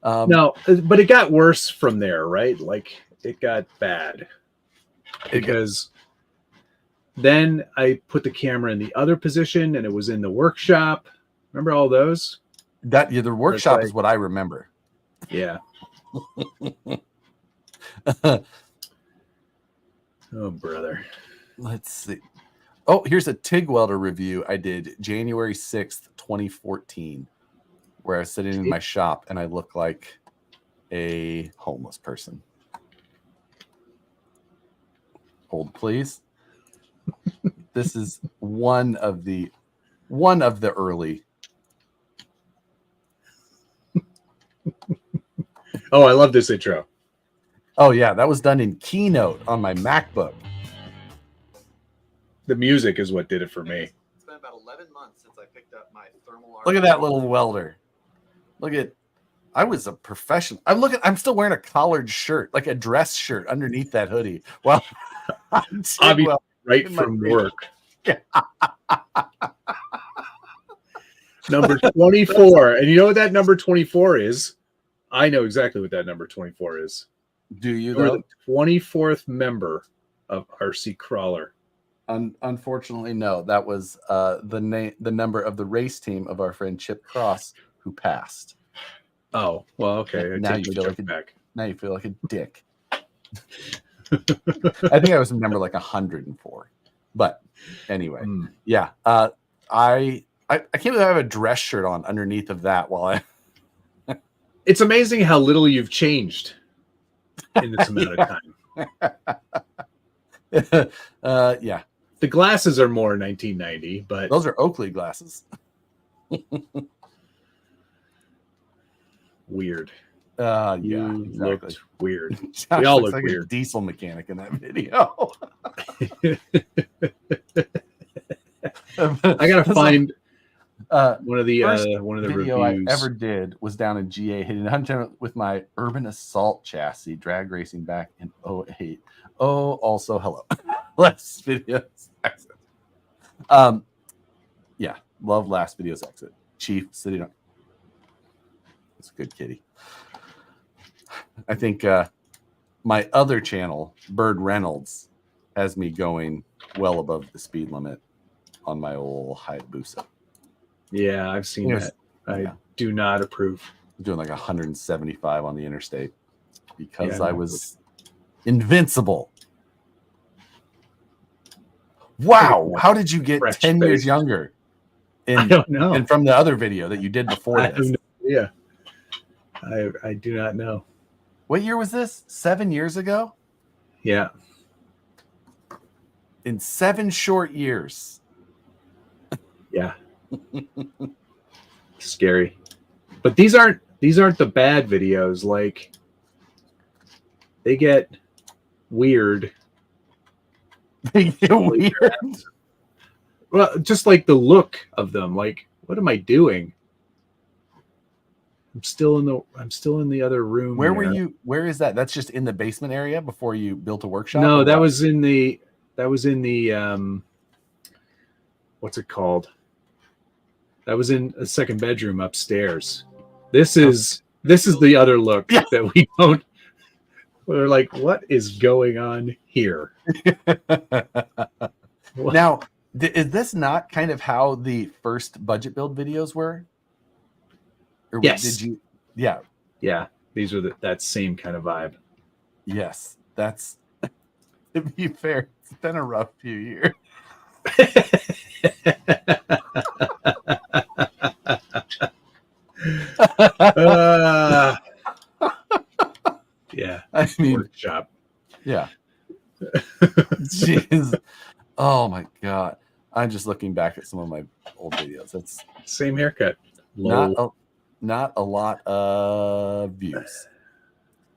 No, but it got worse from there, right? Like it got bad because then I put the camera in the other position and it was in the workshop. Remember all those? The workshop is what I remember. Yeah. Oh, brother. Let's see. Oh, here's a TIG welder review I did January 6th, 2014, where I was sitting in my shop and I look like a homeless person. Hold, please. This is one of the early. Oh, I love this intro. Oh yeah, that was done in Keynote on my MacBook. The music is what did it for me. It's been about 11 months since I picked up my thermal. Look at that little welder. I was a professional. I'm still wearing a collared shirt, like a dress shirt underneath that hoodie. Well, right from work. Yeah. Number 24. And you know what that number 24 is? I know exactly what that number 24 is. Do you You're though? the 24th member of RC Crawler. Unfortunately, no. That was the number of the race team of our friend Chip Cross, who passed. Oh, well, okay. I Now take you my feel joke like back. Now you feel like a dick. I think I was number like 104. But anyway, yeah. I can't believe I have a dress shirt on underneath of that while I. It's amazing how little you've changed in this amount of time. Yeah. The glasses are more 1990, but Those are Oakley glasses. weird. Yeah, You exactly. looked weird. Josh We all looks look like weird. a diesel mechanic in that video. I gotta find one of the video reviews. I ever did was down in GA hitting 100 with my urban assault chassis drag racing back in 08. Oh, also hello. Last video's exit. Yeah, love last video's exit. Chief sitting on. It's a good kitty. I think my other channel, Bird Reynolds, has me going well above the speed limit on my old Hayabusa. Yeah, I've seen that. I do not approve. I'm doing like 175 on the interstate because Yeah, I was invincible. Wow, how did you get Fresh 10 years face. younger? I don't know. And from the other video that you did before I this. have no idea. I do not know. What year was this? 7 years ago? Yeah. In 7 short years. Yeah. Scary. But these aren't the bad videos. Like, they get weird. They get weird. Well, just like the look of them. Like, what am I doing? I'm still in the other room. Where were you? Where is that? That's just in the basement area before you built a workshop? No, that was in the what's it called? That was in a second bedroom upstairs. This is the other look that we don't. We're like, what is going on here? Now, is this not kind of how the first budget build videos were? Or yes. Did you? Yeah. Yeah. These are that same kind of vibe. Yes. That's, to be fair, it's been a rough few years. Yeah. I mean, workshop. Yeah. Jeez. Oh my God. I'm just looking back at some of my old videos. That's same haircut. Not a lot of views.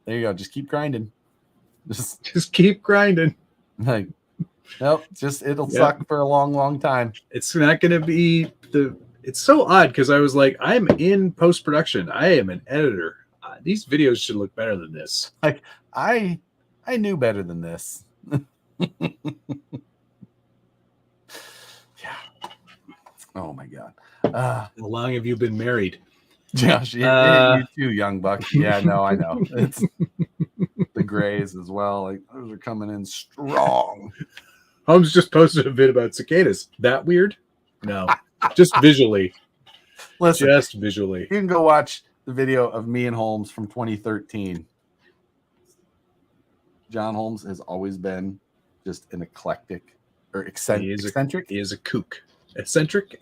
There you go. Just keep grinding. Just keep grinding. Like, nope. It'll suck for a long, long time. It's not going to be It's so odd because I was like, I'm in post production. I am an editor. These videos should look better than this. Like I knew better than this. Yeah. Oh my God. How long have you been married? Josh, you too, young buck. Yeah, no, I know. It's the grays as well. Like those are coming in strong. Holmes just posted a vid about cicadas. That weird? No, just visually. Listen, just visually. You can go watch the video of me and Holmes from 2013. John Holmes has always been just an eclectic or eccentric. He is a kook. Eccentric.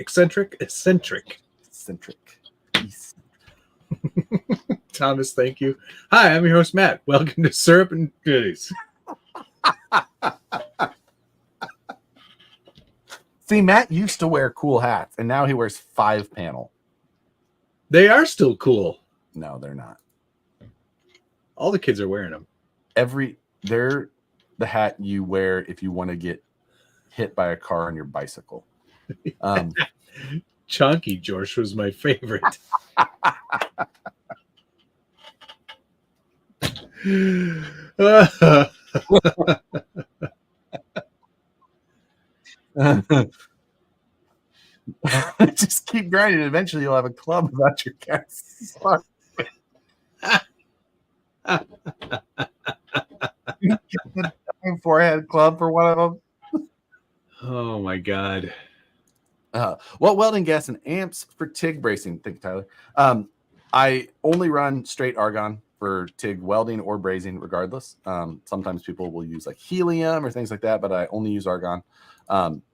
Thomas, thank you. Hi, I'm your host, Matt. Welcome to Syrup and Goodies. See, Matt used to wear cool hats, and now he wears 5-panel. They are still cool. No, they're not. All the kids are wearing them. They're the hat you wear if you want to get hit by a car on your bicycle. Chunky George was my favorite. Just keep grinding. Eventually, you'll have a club about your cat's forehead club for one of them. Oh my God. What welding gas and amps for TIG bracing? Thank you, Tyler. I only run straight argon for TIG welding or brazing, regardless. Sometimes people will use like helium or things like that, but I only use argon.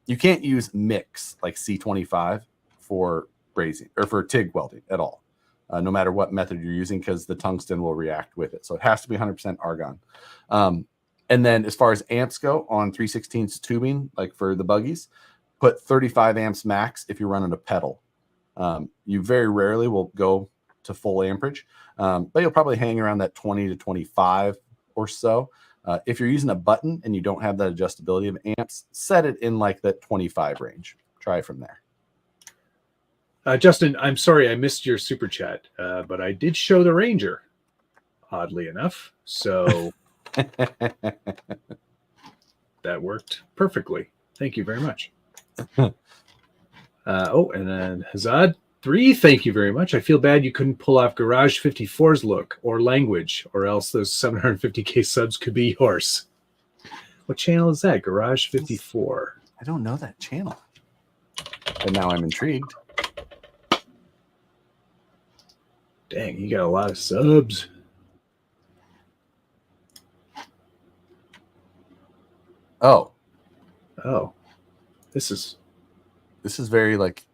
You can't use mix like C25 for brazing or for TIG welding at all, no matter what method you're using, because the tungsten will react with it. So it has to be 100% argon. And then as far as amps go on 3/16 tubing, like for the buggies, put 35 amps max if you're running a pedal. You very rarely will go to full amperage, but you'll probably hang around that 20 to 25 or so. If you're using a button and you don't have that adjustability of amps, set it in like that 25 range. Try it from there. Justin, I'm sorry I missed your super chat, but I did show the Ranger, oddly enough. So that worked perfectly. Thank you very much. And then Hazad 3, thank you very much. I feel bad you couldn't pull off Garage 54's look or language, or else those 750K subs could be yours. What channel is that? Garage 54. I don't know that channel, but now I'm intrigued. Dang, you got a lot of subs. Oh, this is very like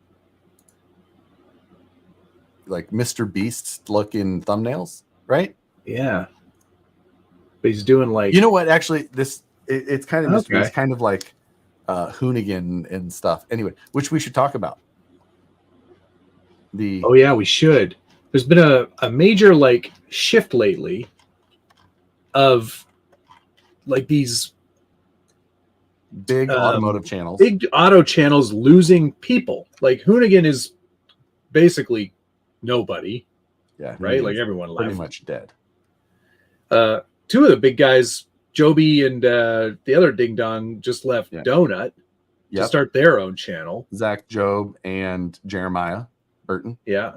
Mr. Beast looking thumbnails, right? Yeah. But he's doing like, you know what? Actually, it's kind of Mr. Okay. Beast, kind of like Hoonigan and stuff. Anyway, which we should talk about. Oh yeah, we should. There's been a major like shift lately of like these big automotive channels, big auto channels losing people. Like Hoonigan is basically nobody. Yeah, right. Like everyone left. Pretty much dead. Two of the big guys, Joby and the other ding dong, just left Donut to start their own channel. Zach Job and Jeremiah Burton. Yeah.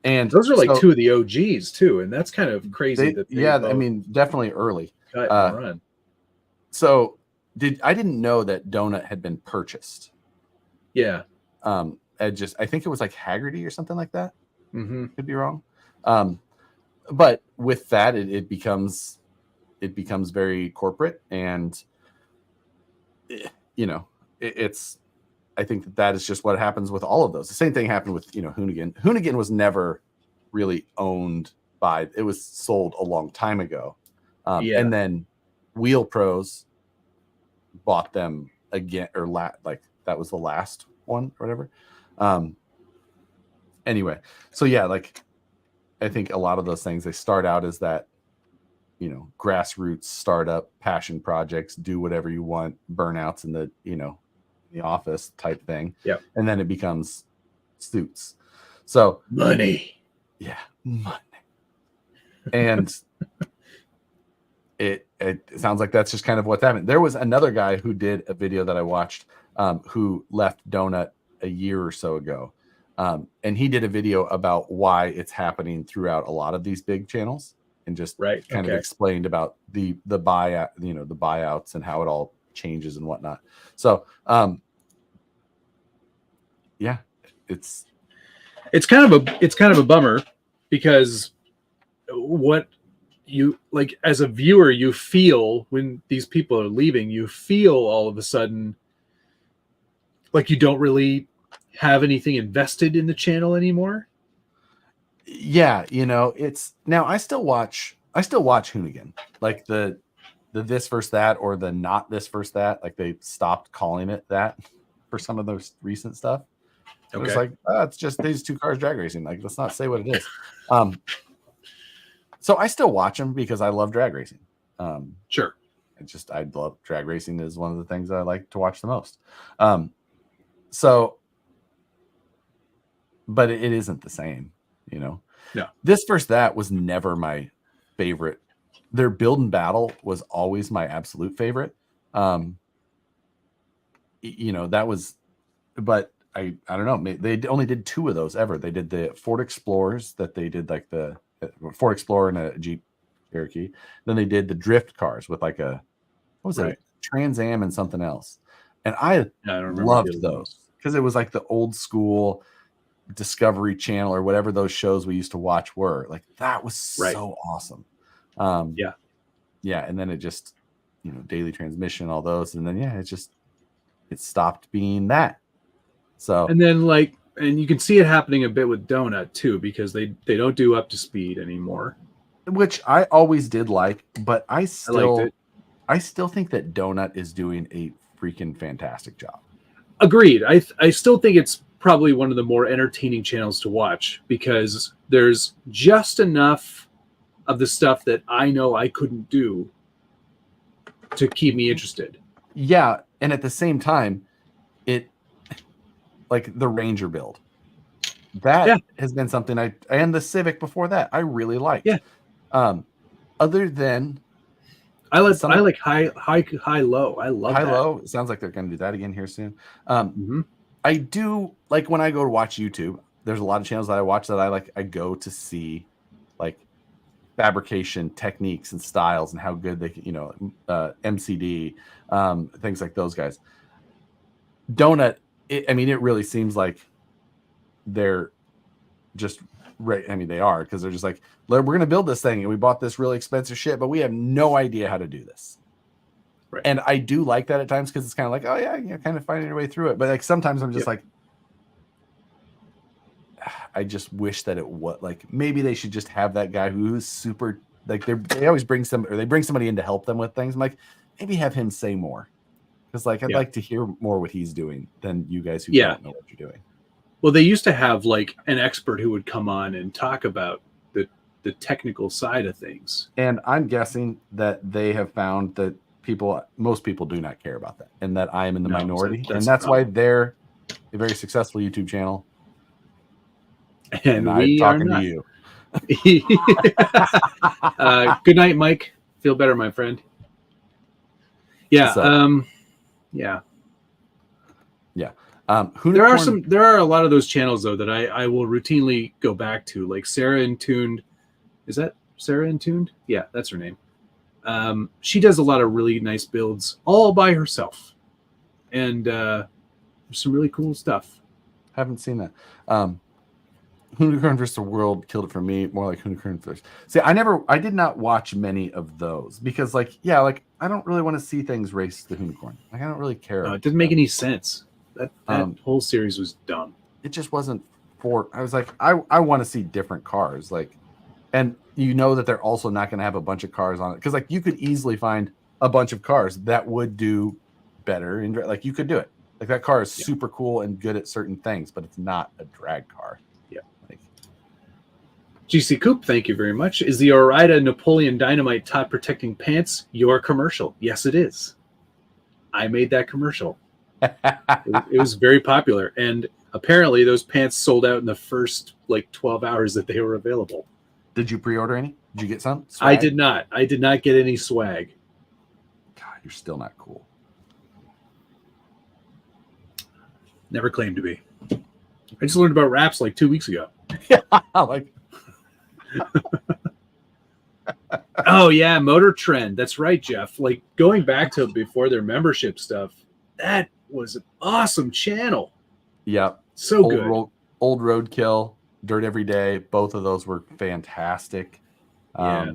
And those are like two of the OGs too, and that's kind of crazy. I mean, definitely early. Cut and run. So I didn't know that Donut had been purchased. Yeah. I think it was like Haggerty or something like that. Mm-hmm. Could be wrong. But with that, it becomes very corporate, and it's. I think that is just what happens with all of those. The same thing happened with Hoonigan. Hoonigan was never really owned by. It was sold a long time ago, and then Wheel Pros bought them again, or that was the last one or whatever. Anyway, so yeah, like I think a lot of those things, they start out as that, grassroots startup passion projects, do whatever you want, burnouts in the the office type thing. Yeah. And then it becomes suits. So money. Yeah, money. And it sounds like that's just kind of what's happened. There was another guy who did a video that I watched who left Donut a year or so ago. And he did a video about why it's happening throughout a lot of these big channels, and just kind of explained about the buyout, the buyouts and how it all changes and whatnot. So yeah, it's kind of a bummer, because what you like as a viewer, you feel when these people are leaving, you feel all of a sudden like you don't really have anything invested in the channel anymore. Yeah, it's now I still watch Hoonigan, like the this versus that, or the not this versus that. Like they stopped calling it that for some of those recent stuff. Okay. It's like, it's just these two cars drag racing. Like, let's not say what it is. So I still watch them because I love drag racing. Sure. I love drag racing is one of the things I like to watch the most. So, but it isn't the same, No. This versus that was never my favorite. Their build and battle was always my absolute favorite. That was, but I don't know. They only did 2 of those ever. They did the Ford Explorers, that they did like the Ford Explorer and a Jeep Cherokee. Then they did the drift cars with like what was it? Trans Am and something else. And I don't remember loved the those because it was like the old school Discovery Channel or whatever those shows we used to watch were. Like that was so awesome. Yeah, and then it just, Daily Transmission, all those, and then it stopped being that. So and then and you can see it happening a bit with Donut too, because they don't do Up to Speed anymore, which I always did like, but I still think that Donut is doing a freaking fantastic job. Agreed. I still think it's probably one of the more entertaining channels to watch because there's just enough of the stuff that I know I couldn't do to keep me interested. Yeah, and at the same time, it like the Ranger build. That has been something and the Civic before that I really liked. Yeah. Other than I like high low. I love high that. low. It sounds like they're going to do that again here soon. I do like when I go to watch YouTube. There's a lot of channels that I watch that I like. I go to see like fabrication techniques and styles and how good they can, MCD, things like those guys. Donut. It really seems like they're just right. I mean, they are, because they're just like, we're going to build this thing and we bought this really expensive shit, but we have no idea how to do this. Right. And I do like that at times because it's kind of like, oh yeah, you're kind of finding your way through it. But like sometimes I'm just like, I just wish that it was like, maybe they should just have that guy who's super like they always bring somebody in to help them with things. I'm like, maybe have him say more. Because like I'd like to hear more what he's doing than you guys who don't know what you're doing. Well, they used to have like an expert who would come on and talk about the technical side of things. And I'm guessing that they have found that most people do not care about that, and that I am in the minority. And that's why they're a very successful YouTube channel. And I'm we talking are not. to you. Good night, Mike. Feel better, my friend. Yeah. Yeah. There are a lot of those channels though that I will routinely go back to, like Sarah Intuned. Is that Sarah Intuned? Yeah, that's her name. She does a lot of really nice builds all by herself, and there's some really cool stuff. Haven't seen that. Hoonicorn vs. the World killed it for me. More like Hoonicorn vs. See, I did not watch many of those because, I don't really want to see things race the Hoonicorn. Like, I don't really care. No, it didn't make any sense. That whole series was dumb. It just wasn't for. I was like, I want to see different cars, and that they're also not going to have a bunch of cars on it because, you could easily find a bunch of cars that would do better, and you could do it. Like that car is super cool and good at certain things, but it's not a drag car. GC Coop, thank you very much. Is the Orida Napoleon Dynamite top protecting pants your commercial? Yes, it is. I made that commercial. It was very popular, and apparently those pants sold out in the first 12 hours that they were available. Did you pre-order any? Did you get some swag? I did not. I did not get any swag. God, you're still not cool. Never claimed to be. I just learned about wraps 2 weeks ago. Yeah, Oh yeah, Motor Trend. That's right, Jeff. Going back to before their membership stuff, that was an awesome channel. Yeah, so good. Old Roadkill, Dirt Every Day. Both of those were fantastic. Yeah.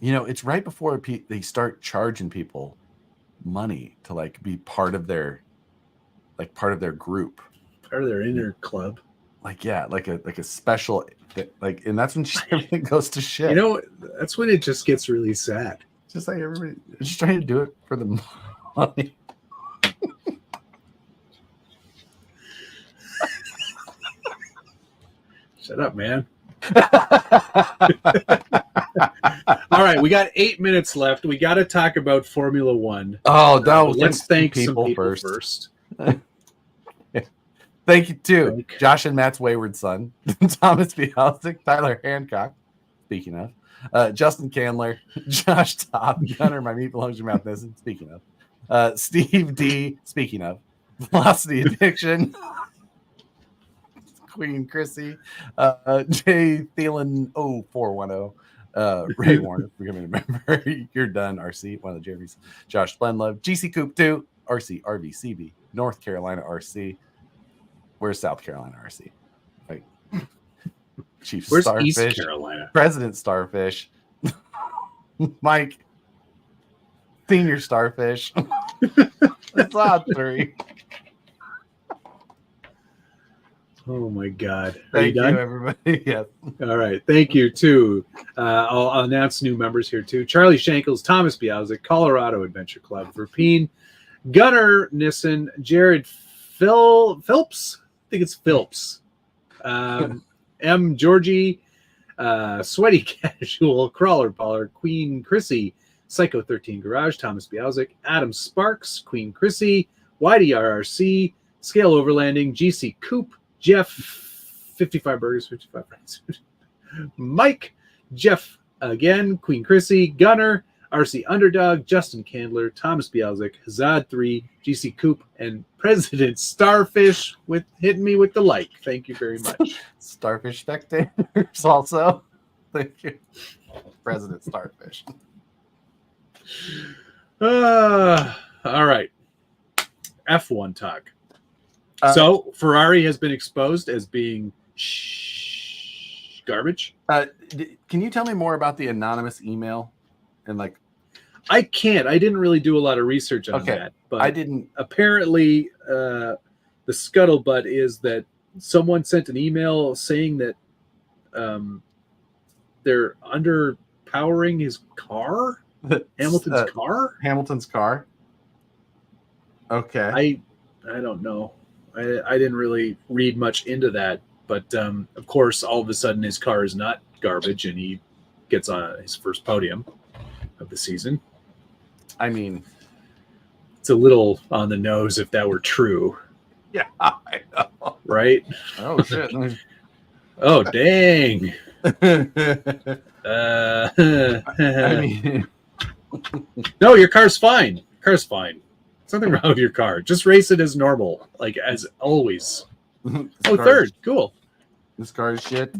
It's right before they start charging people money to be part of their group, part of their inner club. Like a special, and that's when everything goes to shit. That's when it just gets really sad. Just like everybody just trying to do it for the money. Shut up, man. All right, we got 8 minutes left. We got to talk about Formula One. Oh, no! Let's thank some people first. Thank you to Josh and Matt's wayward son, Thomas Bialzik, Tyler Hancock, speaking of, Justin Candler, Josh Top, Gunner, my meat belongs to your mouth, Nissen, speaking of, Steve D, speaking of, Velocity Addiction, Queen Chrissy, Jay Thielen 0410, Ray Warner, if you're going to remember, you're done, RC, one of the Jeremys, Josh Splenlove, GC Coop 2, RC, RV, CB, North Carolina RC. Where's South Carolina RC? Like Chief Where's Starfish, East Carolina? President Starfish, Mike, Senior Starfish. That's odd 3. Oh my God! Are you Thank you, done? everybody. Yes. All right. Thank you too. I'll announce new members here too. Charlie Shankles, Thomas Bialzik, Colorado Adventure Club, Verpine, Gunnar Nissen, Jared Phillips. I think it's Phillips. M. Georgie, Sweaty Casual, Crawler Pollard, Queen Chrissy, Psycho 13 Garage, Thomas Bialzik, Adam Sparks, Queen Chrissy, YDRRC, Scale Overlanding, GC Coop, Jeff, 55 Burgers, 55 Friends, Mike, Jeff again, Queen Chrissy, Gunner, RC Underdog, Justin Candler, Thomas Bialzik, Hazad 3, GC Coop, and President Starfish with hitting me with the like. Thank you very much. Starfish spectators also. Thank you. President Starfish. All right. F1 talk. So Ferrari has been exposed as being garbage. Can you tell me more about the anonymous email? And like, I can't. I didn't really do a lot of research on that. But I didn't. Apparently, the scuttlebutt is that someone sent an email saying that they're underpowering his car, Hamilton's car. Hamilton's car. Okay. I don't know. I didn't really read much into that, but of course, all of a sudden his car is not garbage, and he gets on his first podium of the season. I mean, it's a little on the nose if that were true. Yeah, I know. Right? Oh shit! Oh dang! I mean, no, your car's fine. Car's fine. There's nothing wrong with your car. Just race it as normal, like as always. Third. Cool. This car is shit.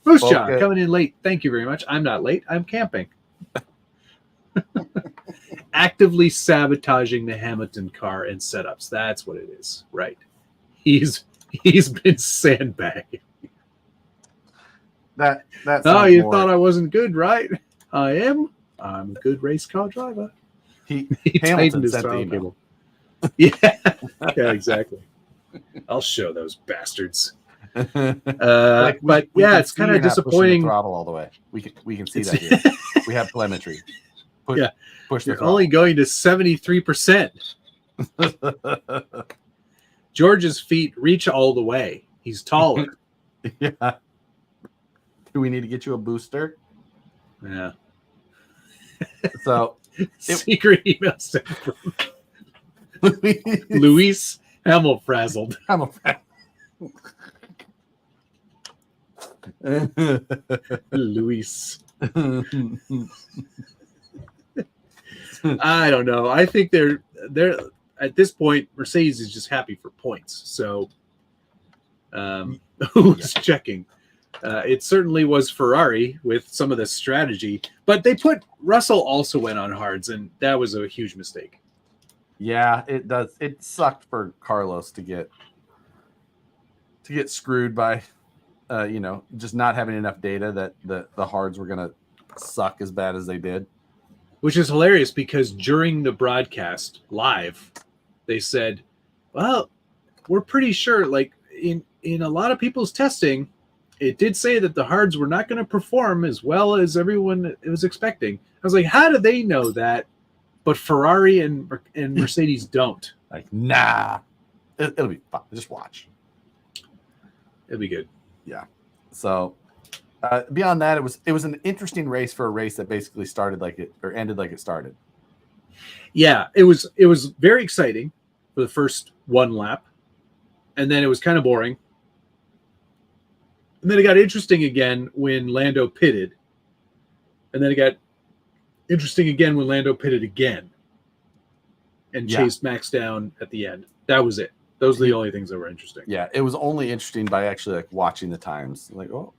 Moose John coming in late. Thank you very much. I'm not late. I'm camping. Actively sabotaging the Hamilton car and setups. That's what it is. Right. He's been sandbagging. That oh, you thought I wasn't good, right? I am. I'm a good race car driver. He tightened his sent the throttle email. cable. Yeah, exactly. I'll show those bastards. But yeah, it's kind of disappointing. Throttle all the way. We can see that here. We have telemetry. Push the throttle. Only going to 73%. George's feet reach all the way. He's taller. Yeah. Do we need to get you a booster? Yeah. So secret email sent from Luis Hamilfrazzled. Luis. I don't know. I think they're at this point. Mercedes is just happy for points. So, who's checking? It certainly was Ferrari with some of the strategy, but Russell also went on hards, and that was a huge mistake. Yeah, it does. It sucked for Carlos to get screwed by, just not having enough data that the hards were going to suck as bad as they did. Which is hilarious because during the broadcast live, they said, well, we're pretty sure, like in a lot of people's testing, it did say that the hards were not going to perform as well as everyone was expecting. I was like, how do they know that? But Ferrari and Mercedes don't. Like, nah, it'll be fun. Just watch. It'll be good. Yeah. So beyond that, it was an interesting race for a race that basically started like it or ended like it started. Yeah, it was very exciting for the first one lap, and then it was kind of boring. And then it got interesting again when Lando pitted. And then it got interesting again when Lando pitted again and chased Max down at the end. That was it. Those are the only things that were interesting. Yeah, it was only interesting by actually like watching the times. Like, oh,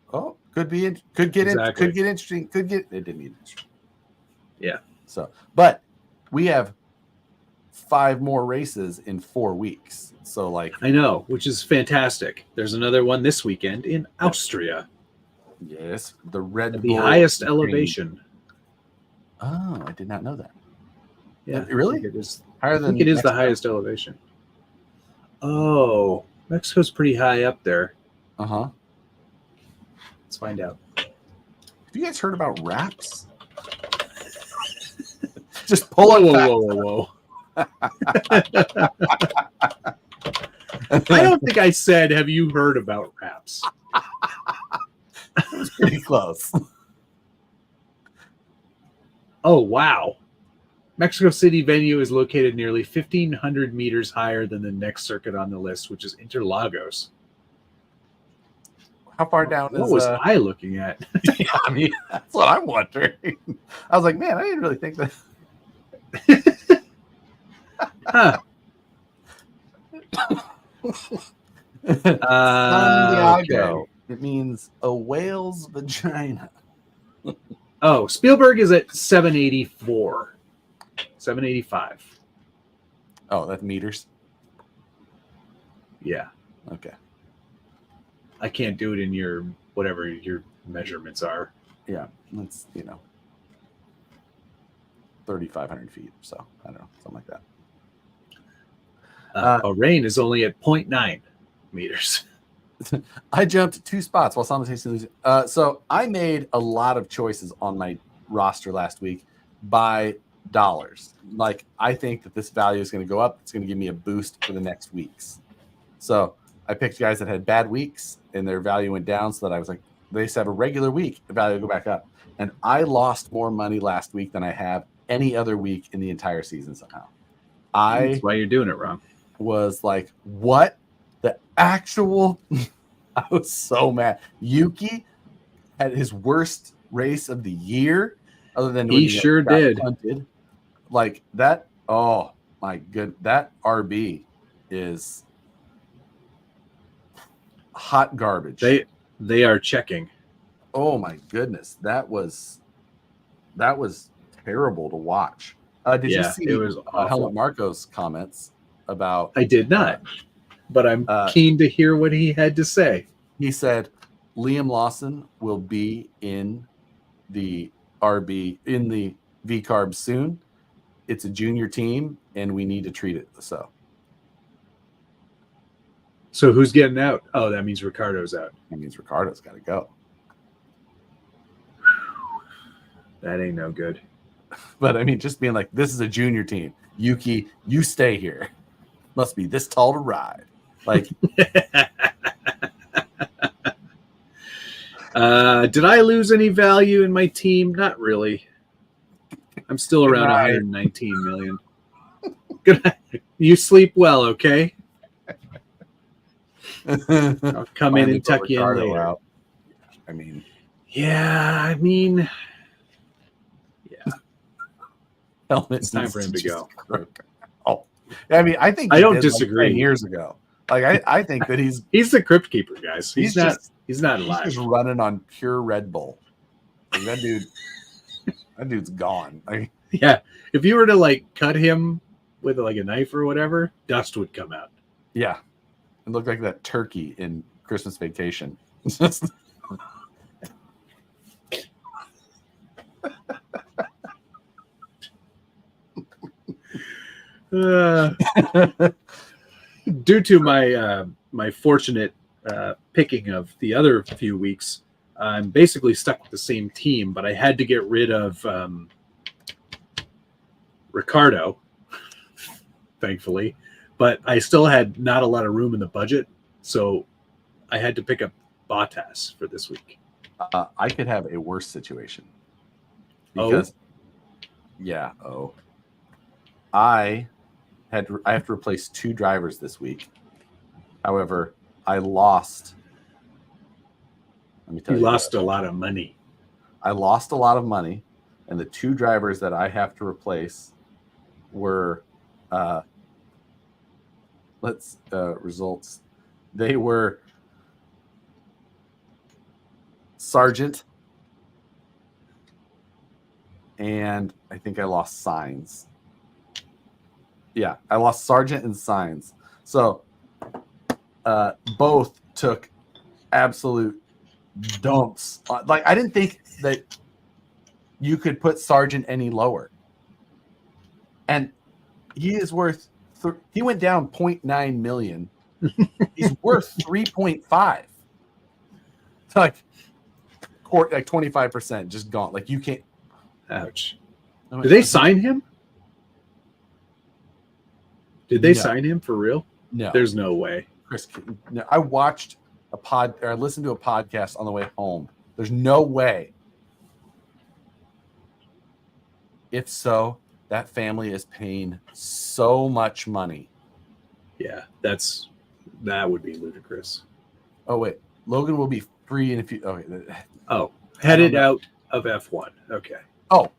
could get interesting. It didn't get interesting. Yeah. So, but we have 5 more races in 4 weeks. So like, I know, which is fantastic. There's another one this weekend in Austria. yes, the Red At Bull the highest Green. elevation. Oh, I did not know that. Yeah, Really? I think it is. Higher I than think it is Mexico? the highest elevation. Oh, Mexico's pretty high up there. Uh-huh. Let's find out. Have you guys heard about wraps? Just pull it fast. Whoa. I don't think I said, have you heard about wraps? It's pretty close. Oh, wow. Mexico City venue is located nearly 1,500 meters higher than the next circuit on the list, which is Interlagos. How far down What is was I looking at? Yeah, I mean, that's what I'm wondering. I was like, man, I didn't really think that. Huh. Santiago. Okay. It means a whale's vagina. Oh, Spielberg is at 784. 785. Oh, that's meters. Yeah. Okay. I can't do it in your whatever your measurements are. Yeah, that's 3,500 feet. So I don't know, something like that. A rain is only at 0.9 meters. I jumped 2 spots while simultaneously losing. So I made a lot of choices on my roster last week by dollars. Like, I think that this value is going to go up. It's going to give me a boost for the next weeks. So I picked guys that had bad weeks and their value went down, so that I was like, they just have a regular week, the value will go back up. And I lost more money last week than I have any other week in the entire season somehow. That's why you're doing it wrong. Was like, what the actual? I was so mad. Yuki had his worst race of the year, other than when He sure got did. punted. Like that. Oh my good. That RB is hot garbage. They are checking. Oh my goodness, that was terrible to watch. Did you see it was awful. Helmut Marco's comments about? I did not, but I'm keen to hear what he had to say. He said Liam Lawson will be in the RB in the V Carb soon. It's a junior team, and we need to treat it so. So who's getting out? Oh, that means Ricardo's out. That means Ricardo's got to go. That ain't no good. But I mean, just being like, this is a junior team. Yuki, you stay here. Must be this tall to ride. Like, did I lose any value in my team? Not really. I'm still around 119 million. Good night. You sleep well, okay? I'll come in and tuck you in later. Out. I mean, yeah. Helmet it's time for him to go. Oh, I mean, I think I don't disagree. Like 10 years ago, like I think that he's the crypt keeper, guys. He's not alive. He's just running on pure Red Bull. Like, that dude's gone. Like, yeah, if you were to like cut him with like a knife or whatever, dust would come out. Yeah, it looked like that turkey in Christmas Vacation. Just due to my fortunate picking of the other few weeks, I'm basically stuck with the same team, but I had to get rid of Ricardo, thankfully, but I still had not a lot of room in the budget, so I had to pick up Bottas for this week. I could have a worse situation because I have to replace 2 drivers this week. However, I lost. Let me tell you, lost a lot of money. I lost a lot of money, and the 2 drivers that I have to replace were results. They were Sargent, and I think I lost Signs. Yeah, I lost Sargent and Signs. So both took absolute dumps. Like, I didn't think that you could put Sargent any lower. And he is worth, he went down 0.9 million. He's worth 3.5. Like 25% just gone. Like, you can't. Ouch. Did they sign him? Did they sign him for real? No. There's no way. Chris, no, I watched I listened to a podcast on the way home. There's no way. If so, that family is paying so much money. Yeah, that would be ludicrous. Oh wait, Logan will be free in a few. Okay. Oh, headed out of F1. Okay. Oh,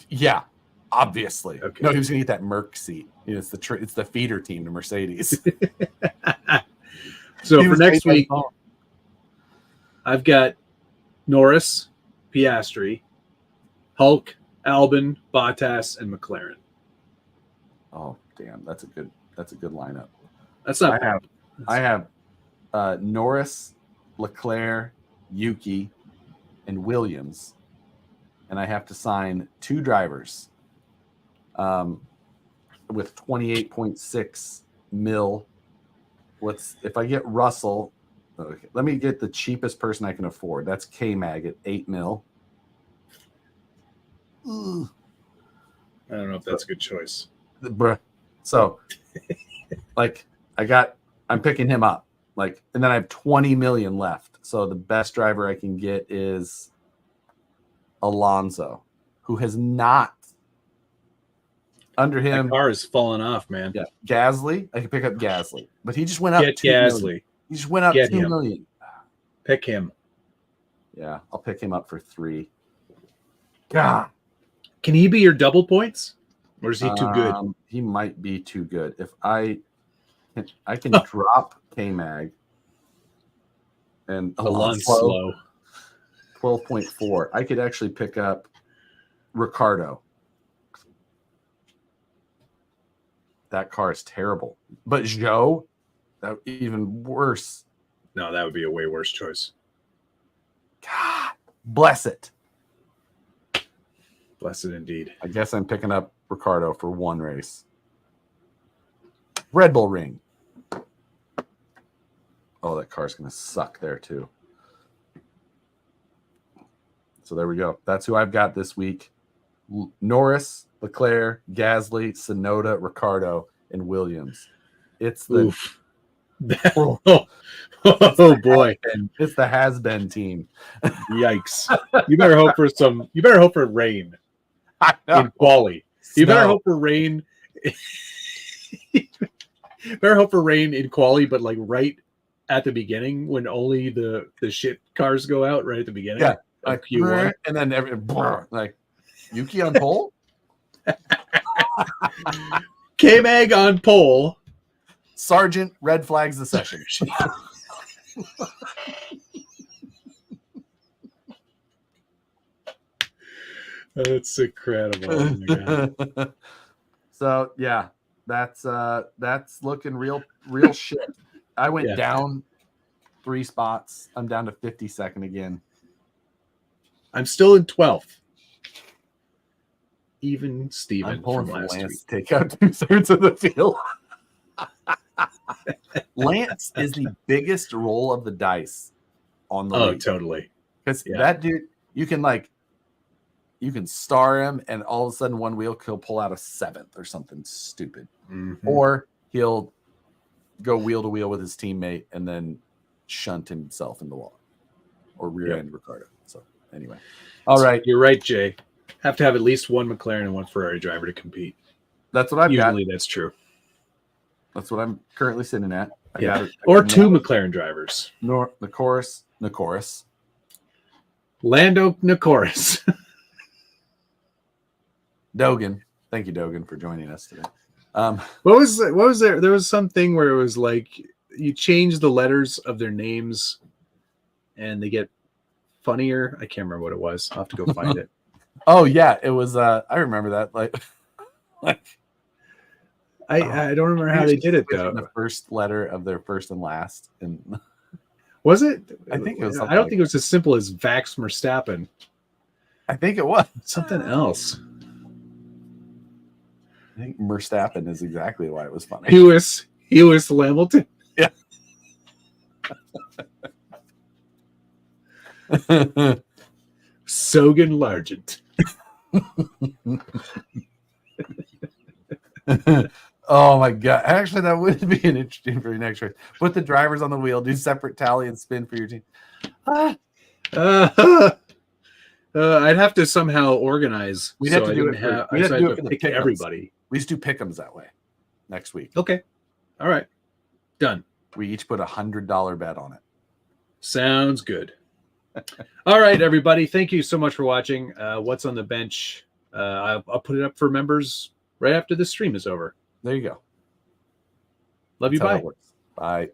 yeah, obviously. Okay. No, he was gonna get that Merc seat. You know, it's the feeder team to Mercedes. So for next week, I've got Norris, Piastri, Hulk, Albon, Bottas, and McLaren. Oh damn, that's a good lineup. That's not. I have Norris, Leclerc, Yuki, and Williams, and I have to sign 2 drivers with 28.6 mil. If I get Russell? Okay, let me get the cheapest person I can afford. That's K-Mag at 8 mil. I don't know if that's a good choice. So, like, I'm picking him up. Like, and then I have 20 million left. So the best driver I can get is Alonso, who has not under him. My car is falling off, man. Yeah, Gasly. I can pick up Gasly, but he just went up. Get Gasly. He just went up 2 million. Pick him. Yeah, I'll pick him up for 3. God, can he be your double points, or is he too good? He might be too good. If I can drop K-Mag and Alonso 12.4. I could actually pick up Ricardo. That car is terrible. But Zhou, that even worse. No, that would be a way worse choice. God, bless it. Blessed indeed. I guess I'm picking up Ricardo for 1 race. Red Bull ring. Oh, that car's going to suck there too. So there we go. That's who I've got this week. Norris, Leclerc, Gasly, Tsunoda, Ricardo, and Williams. It's the oh boy. It's the has-been team. Yikes. You better hope for rain in quali. You better hope for rain. Better hope for rain in quali, but like right at the beginning when only the shit cars go out right at the beginning. Yeah. Like Q1. And then like Yuki on pole. K-Mag on pole. Sargent red flags the session. That's incredible. Oh my God. So yeah, that's looking real shit. I went down 3 spots. I'm down to 52nd again. I'm still in 12th. Even Steven I'm pulling from for last Lance week. to take out 2/3 of the field. Lance is the biggest roll of the dice on the league. Totally. Because that dude, you can star him, and all of a sudden one wheel he'll pull out a 7th or something stupid, or he'll go wheel to wheel with his teammate and then shunt himself in the wall or rear end Ricardo. So anyway, all right, you're right, Jay. Have to have at least one McLaren and one Ferrari driver to compete. That's what I've got. Usually that's true. That's what I'm currently sitting at. Or 2 McLaren drivers. The chorus. Lando Nicoris. Dogan. Thank you, Dogan, for joining us today. What was there? There was something where it was like you change the letters of their names and they get funnier. I can't remember what it was. I'll have to go find it. Oh yeah, it was I remember that. Like I don't remember how they did it though. The first letter of their first and last, and Was it? I think it was. I don't think it was as simple as Vax Verstappen. I think it was Something else. I think Verstappen is exactly why it was funny. Hewis Lamilton. Yeah. Sogan Largent. Oh my god! Actually, that would be an interesting for your next race. Put the drivers on the wheel, do separate tally and spin for your team. I'd have to somehow organize. We'd have to do it. We'd have to do it for the pick pick-ems. everybody. We just do pick'ems that way next week. Okay. All right. Done. We each put $100 bet on it. Sounds good. All right, everybody. Thank you so much for watching. What's on the bench? I'll put it up for members right after this stream is over. There you go. Love you. That's how Bye. that works. Bye.